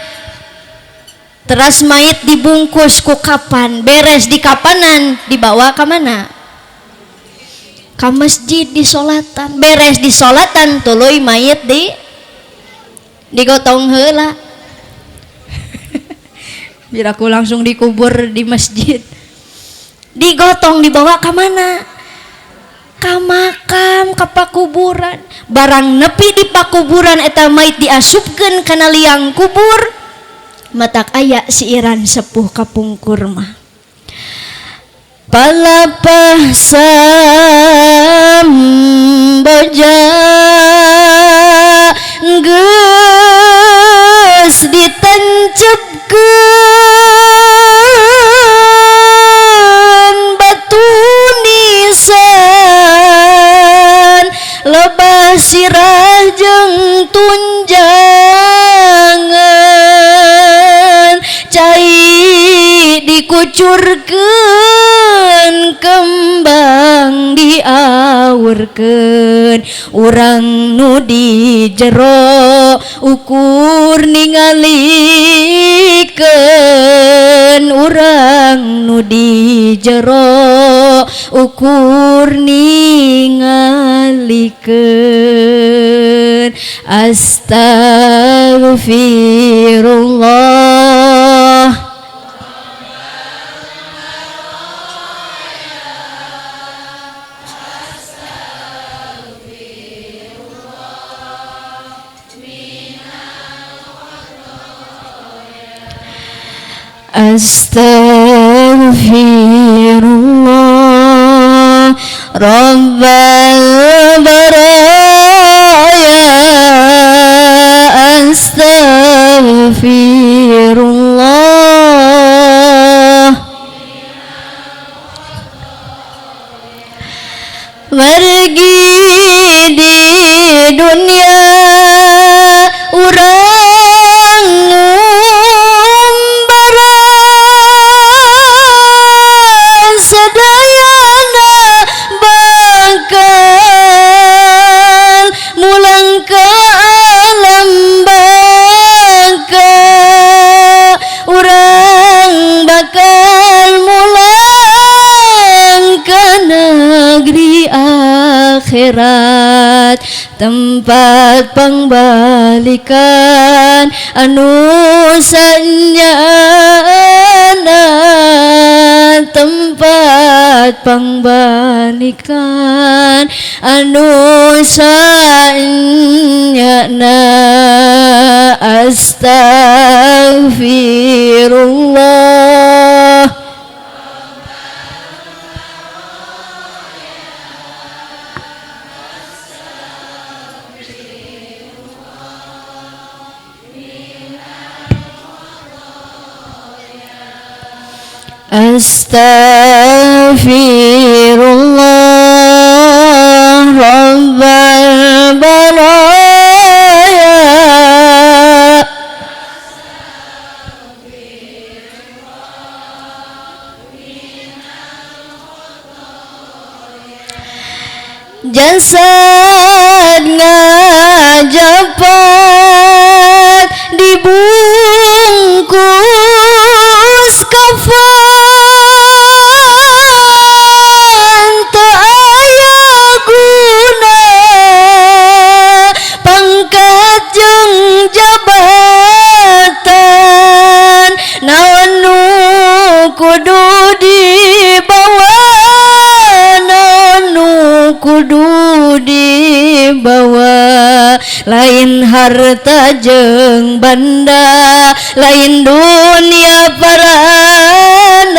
Teras mayit dibungkus ku kapan, beres di kapanan dibawa ke mana? Ka masjid disolatan, beres disolatan tuluy mayit digotong heula. Biar aku langsung dikubur di masjid. Digotong dibawa ke mana? Ka makam, ka pakuburan. Barang nepi di pakuburan eta mayit diasupkeun kana liang kubur. Matak aya siiran sepuh kapungkur mah. Palapah samboja geus ditancepkeun batu nisan lebah sirah jeung tunjangan cai dikucurkeun kembang diaurkeun urang nu di jero ukur ningalikeun urang nu di jero ukur ningalikeun astagfirullah. Astaghfirullah Rabbal baraya astaghfirullah Margi di dunia urang akhirat tempat pangbalikan anu sanyana tempat pangbalikan anu sanyana astagfirullah Astaghfirullah Rabbal baraya jasad ngajapat dibungkus kafan teu aya guna pangkat jeung jabatan naon nu kudu dibawa naon nu kudu dibawa lain harta jeung banda lain dunia paranan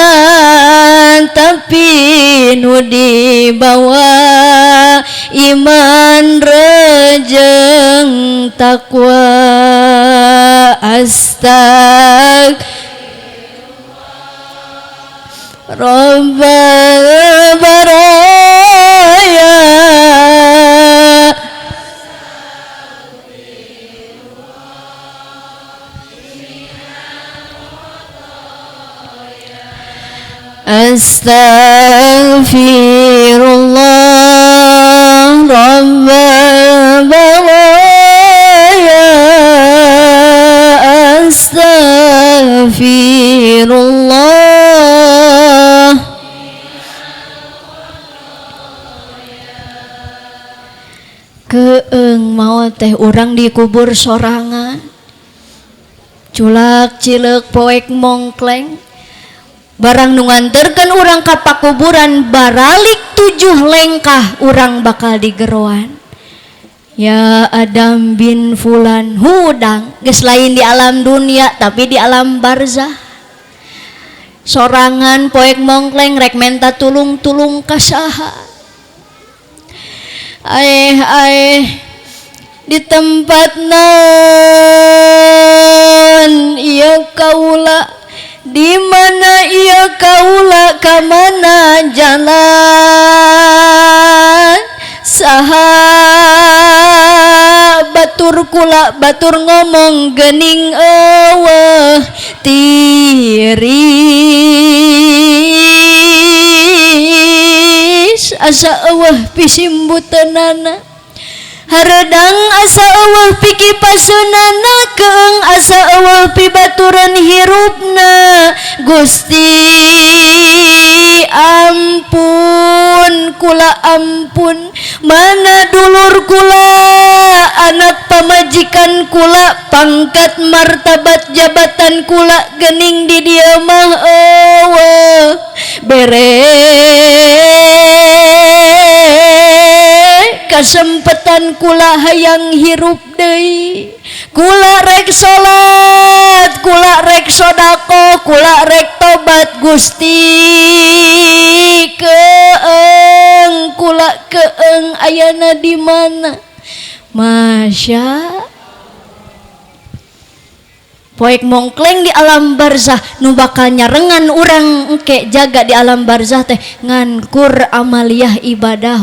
tapi nu dibawa iman rejeng takwa Rabbal baraya Astaghfirullah Rabbal baraya Astaghfirullah astaghfirullah. Keeng mau teh urang dikubur sorangan, culak cilek poek mongkleng, barang nu nganterkeun urang ka pakuburan baralik 7 lengkah urang bakal digeroan. Ya Adam bin Fulan hudang geus lain di alam dunia tapi di alam barzah. Sorangan poek mongkleng rek menta tulung-tulung ka saha. Di tempat naon ieu kaula, di mana ieu kaula, ka mana jalan, saha batur kula, batur ngomong geuning eueuh tiris asa eueuh pisimbuteunana, haredang asa eueuh pikipaseunana, keung asa eueuh pibaturan hirupna. Gusti ampun, kula ampun, mana dulur kula, anak pamajikan kula, pangkat martabat jabatan kula, geuning di dieu mah eueuh bere kasempetan kula hayang hirup deui. Kula rek salat, kula rek sodako, kula rek tobat. Gusti keeng, kula keeng ayana di mana? Masya poek mongkleng di alam barzah nu bakal nyarengan urang engke jaga di alam barzah teh ngankur amaliyah ibadah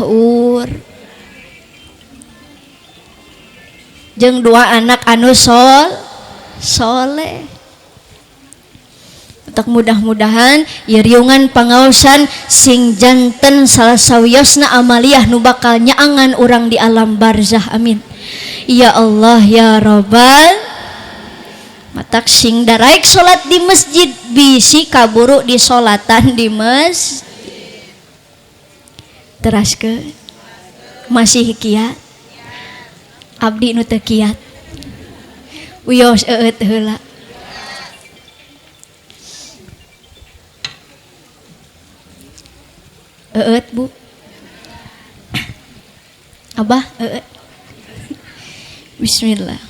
jeung 2 anak anu soleh. Tak mudah-mudahan ieu riungan pangaosan sing janten salah sawiosna amaliyah nu bakal nyaangan urang di alam barzah. Amin ya Allah ya Rabbal. Matak sing daraek salat di masjid bisi kaburu di salatan di masjid. Teraskeun masih kiat abdi nu teu kiat uyos eueut heula. Eueut Bu Abah eueut. Bismillah.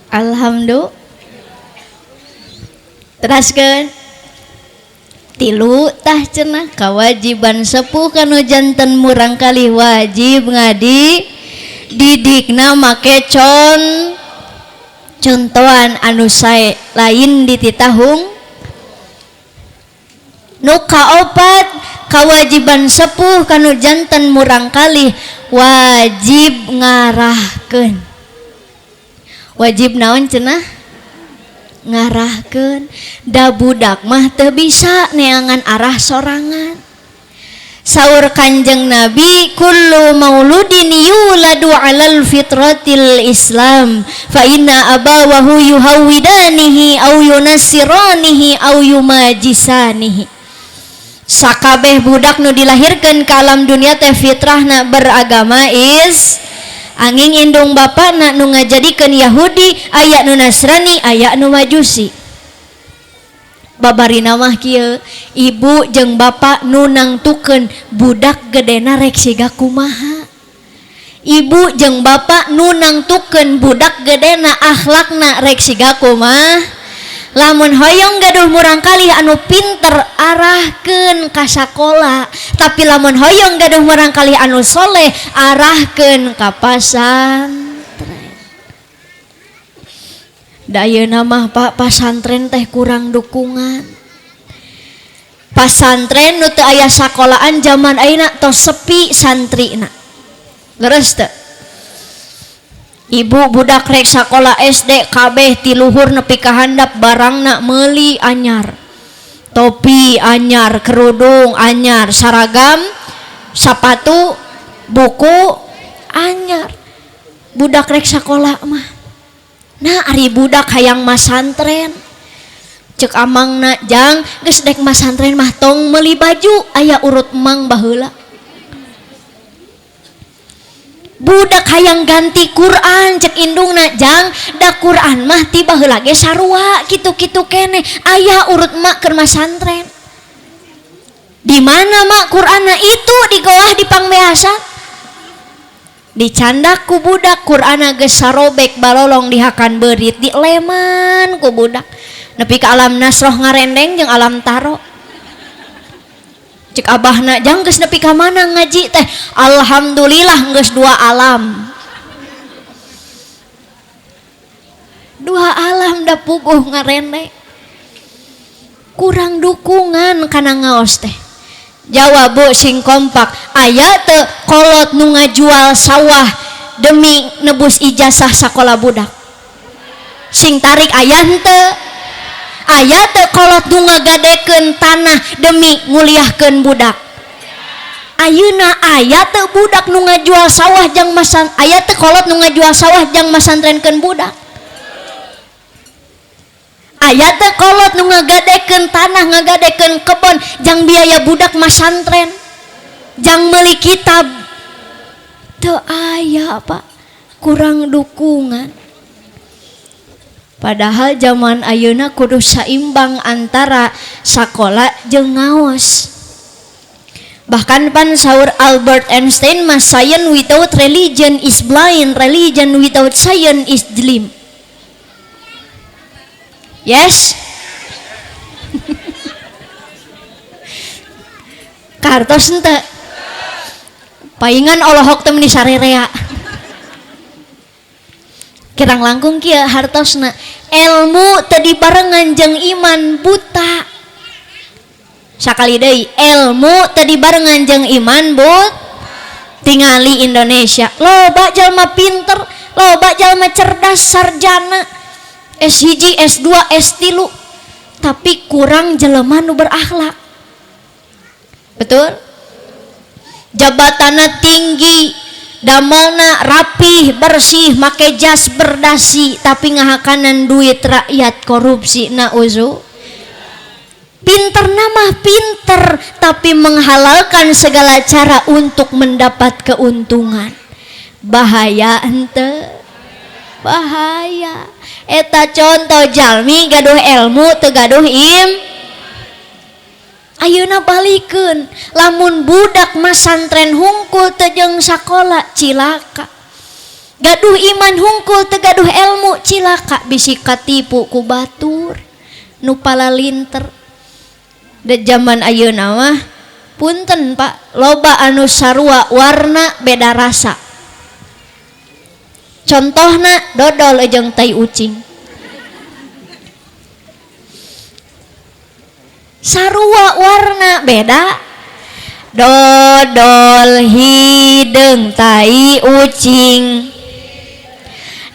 Alhamdulillah. Teraskeun tilu tah cenah kawajiban sepuh kanu janten murang kali wajib ngadi didikna make contohan anu sae lain dititahung. Nu kaopat kawajiban sepuh kanu janten murang kali wajib ngarahkeun. Wajib naon cenah? Ngarahkeun. Da budak mah teu bisa neangan arah sorangan. Saur Kanjeng Nabi, kullu mauludin yuladu alal fitratil Islam fa inna abawahu yuhawidanihi au yunassiranihi au yumajisanihi. Sakabeh budak nu dilahirkeun ka alam dunia teh fitrahna beragama angin indung bapakna nu ngajadikeun Yahudi, aya nu Nasrani, aya nu Majusi. Babarina mah kieu, ibu jeung bapak nu nangtukeun budak gedena rek siga kumaha. Ibu jeung bapak nu nangtukeun budak gedena akhlakna rek siga kumaha. Lamun hoyong gaduh murang kalih anu pinter arahkeun ka sakola, tapi lamun hoyong gaduh murang kalih anu soleh arahkeun ka pasantren. Da ayeuna mah Pak pasantren teh kurang dukungan. Pasantren nu teu aya sakolaan zaman ayeuna tos sepi santrina. Leres teu? Ibu budak rek sakola SD kabeh ti luhur nepi ka handap barangna meuli anyar. Topi anyar, kerudung anyar, seragam, sepatu, buku anyar. Budak rek sakola mah. Nah ari budak hayang masantren. Cek amangna jang geus dek masantren mah tong meuli baju aya urut emang baheula. Budak hayang ganti Quran cek indungna jang da Quran mah ti baheula ge sarua kitu-kitu keneh aya urut mak keur masantren. Di mana mak Qur'anna itu di goah di pangbeasan. Dicandak ku budak Qur'anna geus sarobek balolong dihakan beurit dileman ku budak. Nepi ka alam nasroh ngarendeng jeung alam taro. Cek abahna jang geus nepi ka mana ngaji teh alhamdulillah geus 2 alam. 2 alam da puguh ngarende. Kurang dukungan kana ngaos teh. Jawab sing kompak aya teu kolot nu ngajual sawah demi nebus ijazah sakola budak. Sing tarik aya henteu? Aya teu kolot nu ngagadekeun tanah demi nguliahkeun budak. Ayeuna aya teu budak nu ngajual sawah jang masan aya teu kolot nu ngajual sawah jang masantrenkeun budak. Aya teu kolot nu ngagadekeun tanah ngagadekeun kebon jang biaya budak masantren jang meuli kitab. Teu aya Pak, kurang dukungan. Padahal zaman ayeuna kudu saimbang antara sakola jeung ngaos. Bahkan pan saur Albert Einstein mah science without religion is blind, religion without science is dim. Yes. Kartos henteu. Paingan olohok teu meuni sarerea. Kirang langkung kieu hartosna ilmu teu dibarengan jeung iman buta. Sakali deui ilmu teu dibarengan jeung iman tingali Indonesia loba jalma pinter, loba jalma cerdas sarjana S1, S2, S3 tapi kurang jelema nu berakhlak. Betul? Jabatanna tinggi, damelna rapih, bersih, make jas berdasi tapi ngahakanan duit rakyat korupsi nauzu. Pinter nama pinter tapi menghalalkan segala cara untuk mendapat keuntungan. Bahaya henteu? Bahaya. Eta contoh jalmi gaduh ilmu teu gaduh ayeuna balikeun lamun budak masantren hungkul teu jeung sakola cilaka. Gaduh iman hungkul teu gaduh ilmu cilaka bisi katipu ku batur nu palalinter. Da zaman ayeuna mah punten Pak, loba anu sarua warna beda rasa. Contohna dodol jeung tai ucing. Sarua warna beda. Dodol hideung tai ucing.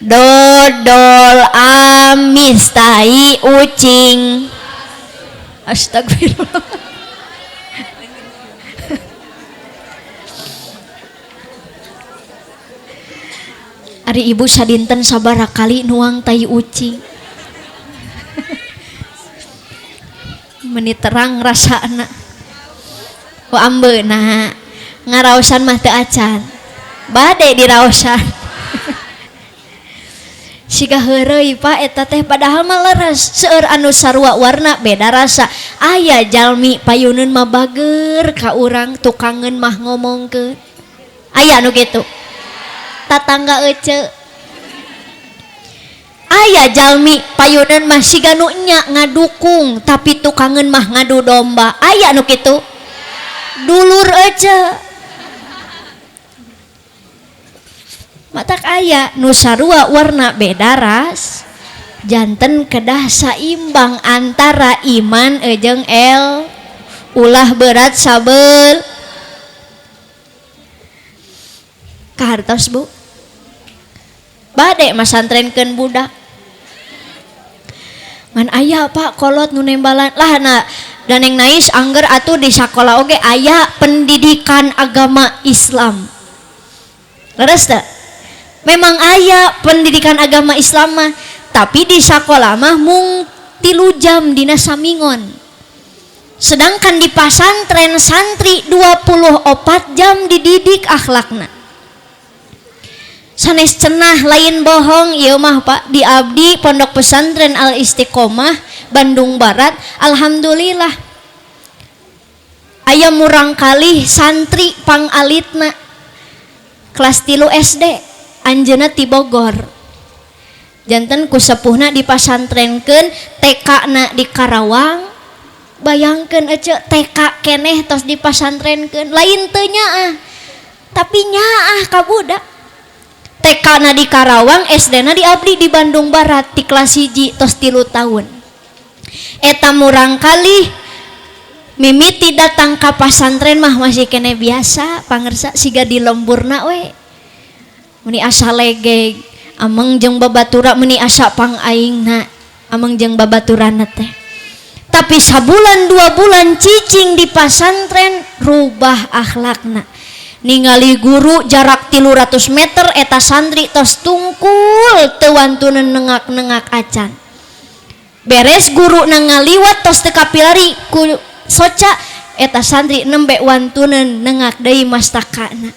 Dodol amis tai ucing. Astagfirullah. Ari ibu sadinten sabaraha kali nuang tai ucing. Menit terang rasana. Ku ambeuna ngaraosan mah teu acan. Bade diraosan. Siga heureuy Pak eta teh padahal mah leres seueur anu sarua warna beda rasa. Aya jalmi payuneun mah bager ka urang tukangeun mah ngomongkeun. Aya anu kitu. Tatangga ece. Aya jalmi payunan mah siga nu nya ngadukung tapi tukangeun mah ngadu domba. Aya nu kitu. Dulur ece. Matak aya nu sarua warna beda ras. Janten kedah saimbang antara iman jeung ulah berat sabel. Kahartos Bu. bade masantrenkeun budak. Ngan aya Pak kolot nu nembalan lah na daneng nais angger atuh di sakola oge aya pendidikan agama Islam. Leres teu? Memang aya pendidikan agama Islam mah, tapi di sakola mah mung 3 jam dina samingon. Sedangkan di pasantren santri 24 jam dididik akhlakna. Sanes cenah lain bohong ieu mah Pak, di abdi Pondok Pesantren Al Istiqomah Bandung Barat alhamdulillah aya murang kalih santri pangalitna kelas 3 SD anjeunna ti Bogor. Janten ku sepuhna dipasantrenkeun TK-na di Karawang. Bayangkeun ece TK keneh tos dipasantrenkeun lain teu nyaah tapi nyaah ka budak. TK-na di Karawang, SD-na di abdi di Bandung Barat di kelas 1 tos 3 tahun. Eta murang kalih mimiti datang ka pasantren mah masih kene biasa pangersa siga di lemburna we. Muni asa legeg, ameng jeung babatura muni asa pangaingna, ameng jeung babaturanna teh. Tapi sabulan 2 bulan cicing di pasantren rubah akhlakna. Ningali guru jarak 300 meter eta santri tos tungkul teu wantuneun nengak-nengak acan. Beres guru ngaliwat tos teu kapilari ku soca eta santri nembe wantuneun nengak deui mastakana.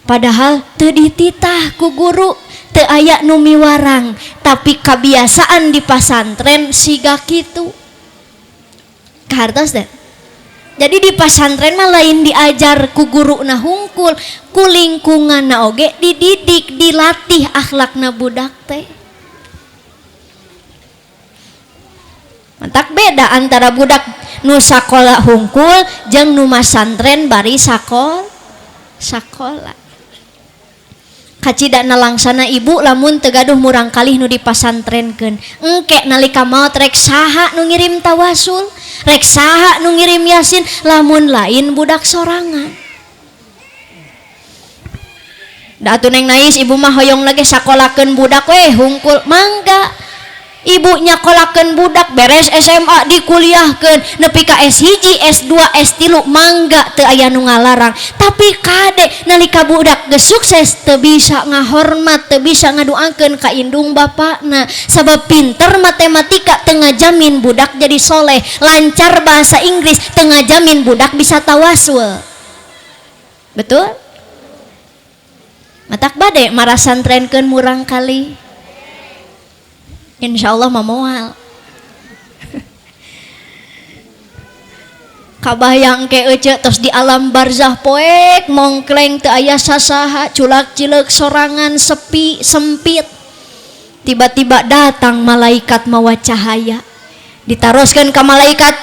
Padahal teu dititah ku guru, teu aya nu miwarang, tapi kebiasaan di pasantren siga kitu. Kahartos teh. Jadi di pasantren mah lain diajar ku guru na hungkul, ku lingkungan na oge dididik, dilatih akhlakna budak teh. Mantak beda antara budak nu sakola hungkul jeung nu masantren bari sakola. Kacidana langsana ibu lamun teu gaduh murang kalih nu dipasantrenkeun. Engke nalika maot rek saha nu ngirim tawasul, rek saha nu ngirim yasin lamun lain budak sorangan. Da atuh neng nais ibu mah hoyong lagi sakolakeun budak we hungkul mangga. Ibu nyakolakeun budak beres SMA dikuliahkeun nepi ka S1, S2, S3 mangga teu aya nu ngalarang. Tapi kade nalika budak geus sukses teu bisa ngahormat, teu bisa ngaduakeun ka indung bapakna. Sabab pinter matematika teu ngajamin budak jadi soleh, lancar bahasa Inggris teu ngajamin budak bisa tawasul. Betul? Matak bade marasantrenkeun murang kali. Insyaallah mamoal. Kabayang ke ece tos di alam barzah poek mongkleng teu aya sasaha, culak-cileuk sorangan sepi sempit. Tiba-tiba datang malaikat mawa cahaya. Ditaroskeun ka malaikat,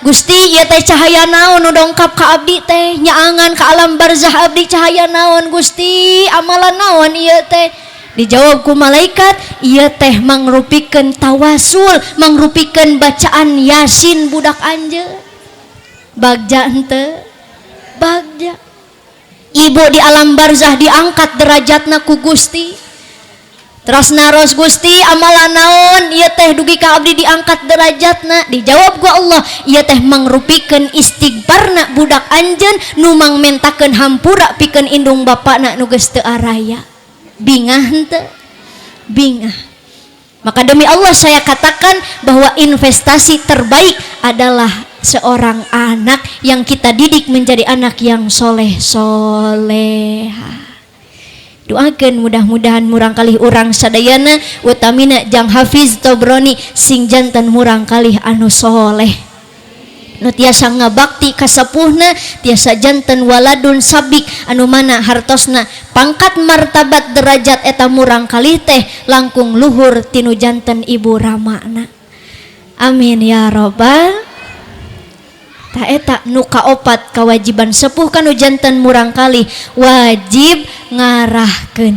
Gusti ieu teh cahaya naon nu dongkap ka abdi teh? Nyaangan ka alam barzah abdi cahaya naon Gusti? Amalan naon ieu teh? Dijawab ku malaikat, ieu teh mangrupikeun tawasul, mangrupikeun bacaan Yasin budak anjeun. Bagja henteu? Bagja. Ibu di alam barzah diangkat derajatna ku Gusti. Terus naros Gusti amalan naon ieu teh dugi ka abdi diangkat derajatna? Dijawab ku Allah, ieu teh mangrupikeun istighfarna budak anjeun nu mangmentakeun hampura pikeun indung bapana nu geus teu araya. Bingah henteu? Bingah. Maka demi Allah saya katakan bahwa investasi terbaik adalah seorang anak yang kita didik menjadi anak yang soleh soleha. Doakeun mudah-mudahan murang kalih urang sadayana utamina Jang Hafiz Tobroni sing janten murang kalih anu soleh. Nu tiasa ngabakti ka sepuhna, tiasa janten waladun sabik anu mana hartosna pangkat martabat derajat eta murang kalih teh langkung luhur tinu janten ibu ramana. Amin ya robbal. Ta eta nu kaopat kewajiban sepuh kanu janten murang kalih wajib ngarahkeun.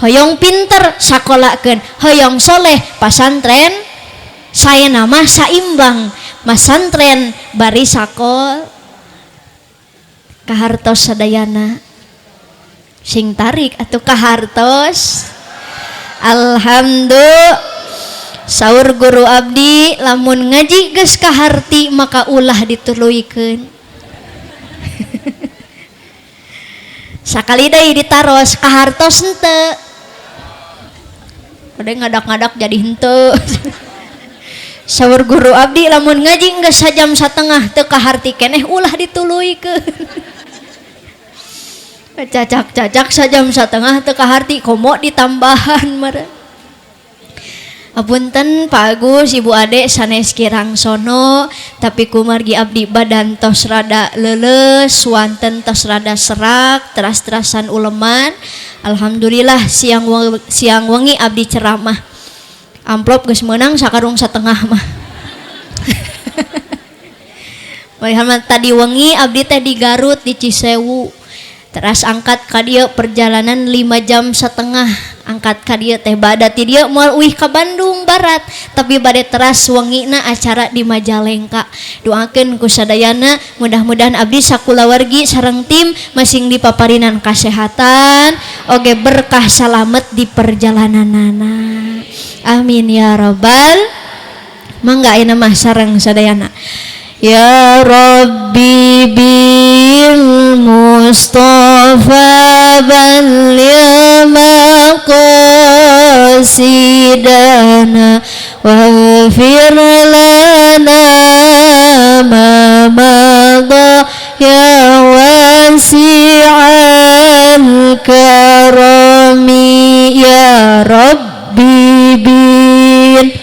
Hoyong pinter sakolakeun, hoyong soleh pasantren saena mah saimbang. Masantren bari sakol kahartos sadayana sing tarik atuh kahartos Alhamdulillah. Saur guru abdi lamun ngaji geus kaharti maka ulah dituluykeun. Sakali deui ditaros kahartos henteu. Pada ngadak-ngadak jadi henteu. Saur guru abdi lamun ngaji geus sajam satengah teu kaharti keneh ulah dituluykeun. Cacak-cacak sajam satengah teu kaharti komo ditambahan meureun. Apunten Pak Agus, Ibu Ade sanes kirang sono, tapi kumargi abdi badan tos rada leuleus, wanten tos rada serak, teras-terasan uleman. Alhamdulillah siang wengi abdi ceramah. Amplop geus meunang sakarung satengah mah. Malihan tadi wengi abdi teh di Garut di Cisewu. Teras angkat ka dieu perjalanan 5 jam setengah. Angkat ka dieu teh bada ti dieu moal uih ka Bandung Barat, tapi bade teras wengina acara di Majalengka. Doakeun ku sadayana mudah-mudahan abdi sakulawargi sareng tim masing dipaparinan kasehatan oge berkah salamet di perjalananana. Amin ya rabbal. Mangga ayeuna mah sareng sadayana. Ya Rabbi bil Mustafa balligh maqasidana waghfir lana ma madha ya wasi'al karami ya Rabbi bil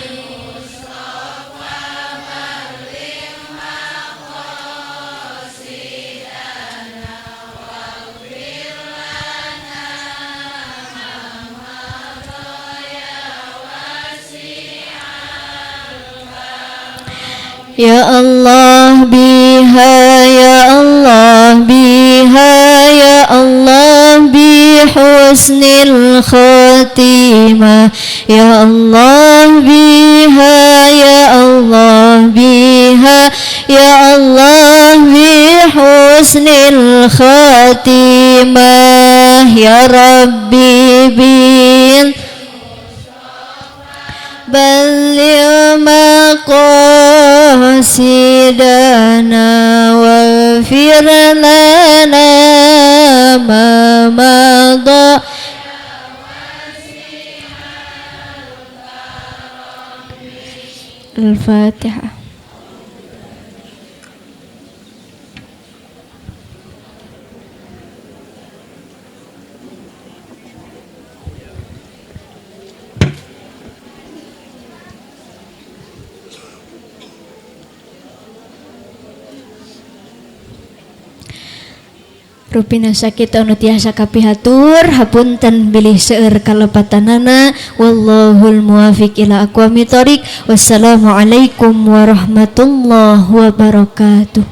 Ya Allah biha ya Allah biha ya Allah bi husnil khatimah ya Allah biha ya Allah biha ya Allah bi husnil khatimah ya Rabbi bin balligh maqasidana waghfir lana ma madha. Al-Fatihah. Rupina sakit anu tiasa kapihatur hapunten bilih seueur kalepatanana wallahul muwaffiq ila aqwamit thoriq. Wassalamualaikum warahmatullahi wabarakatuh.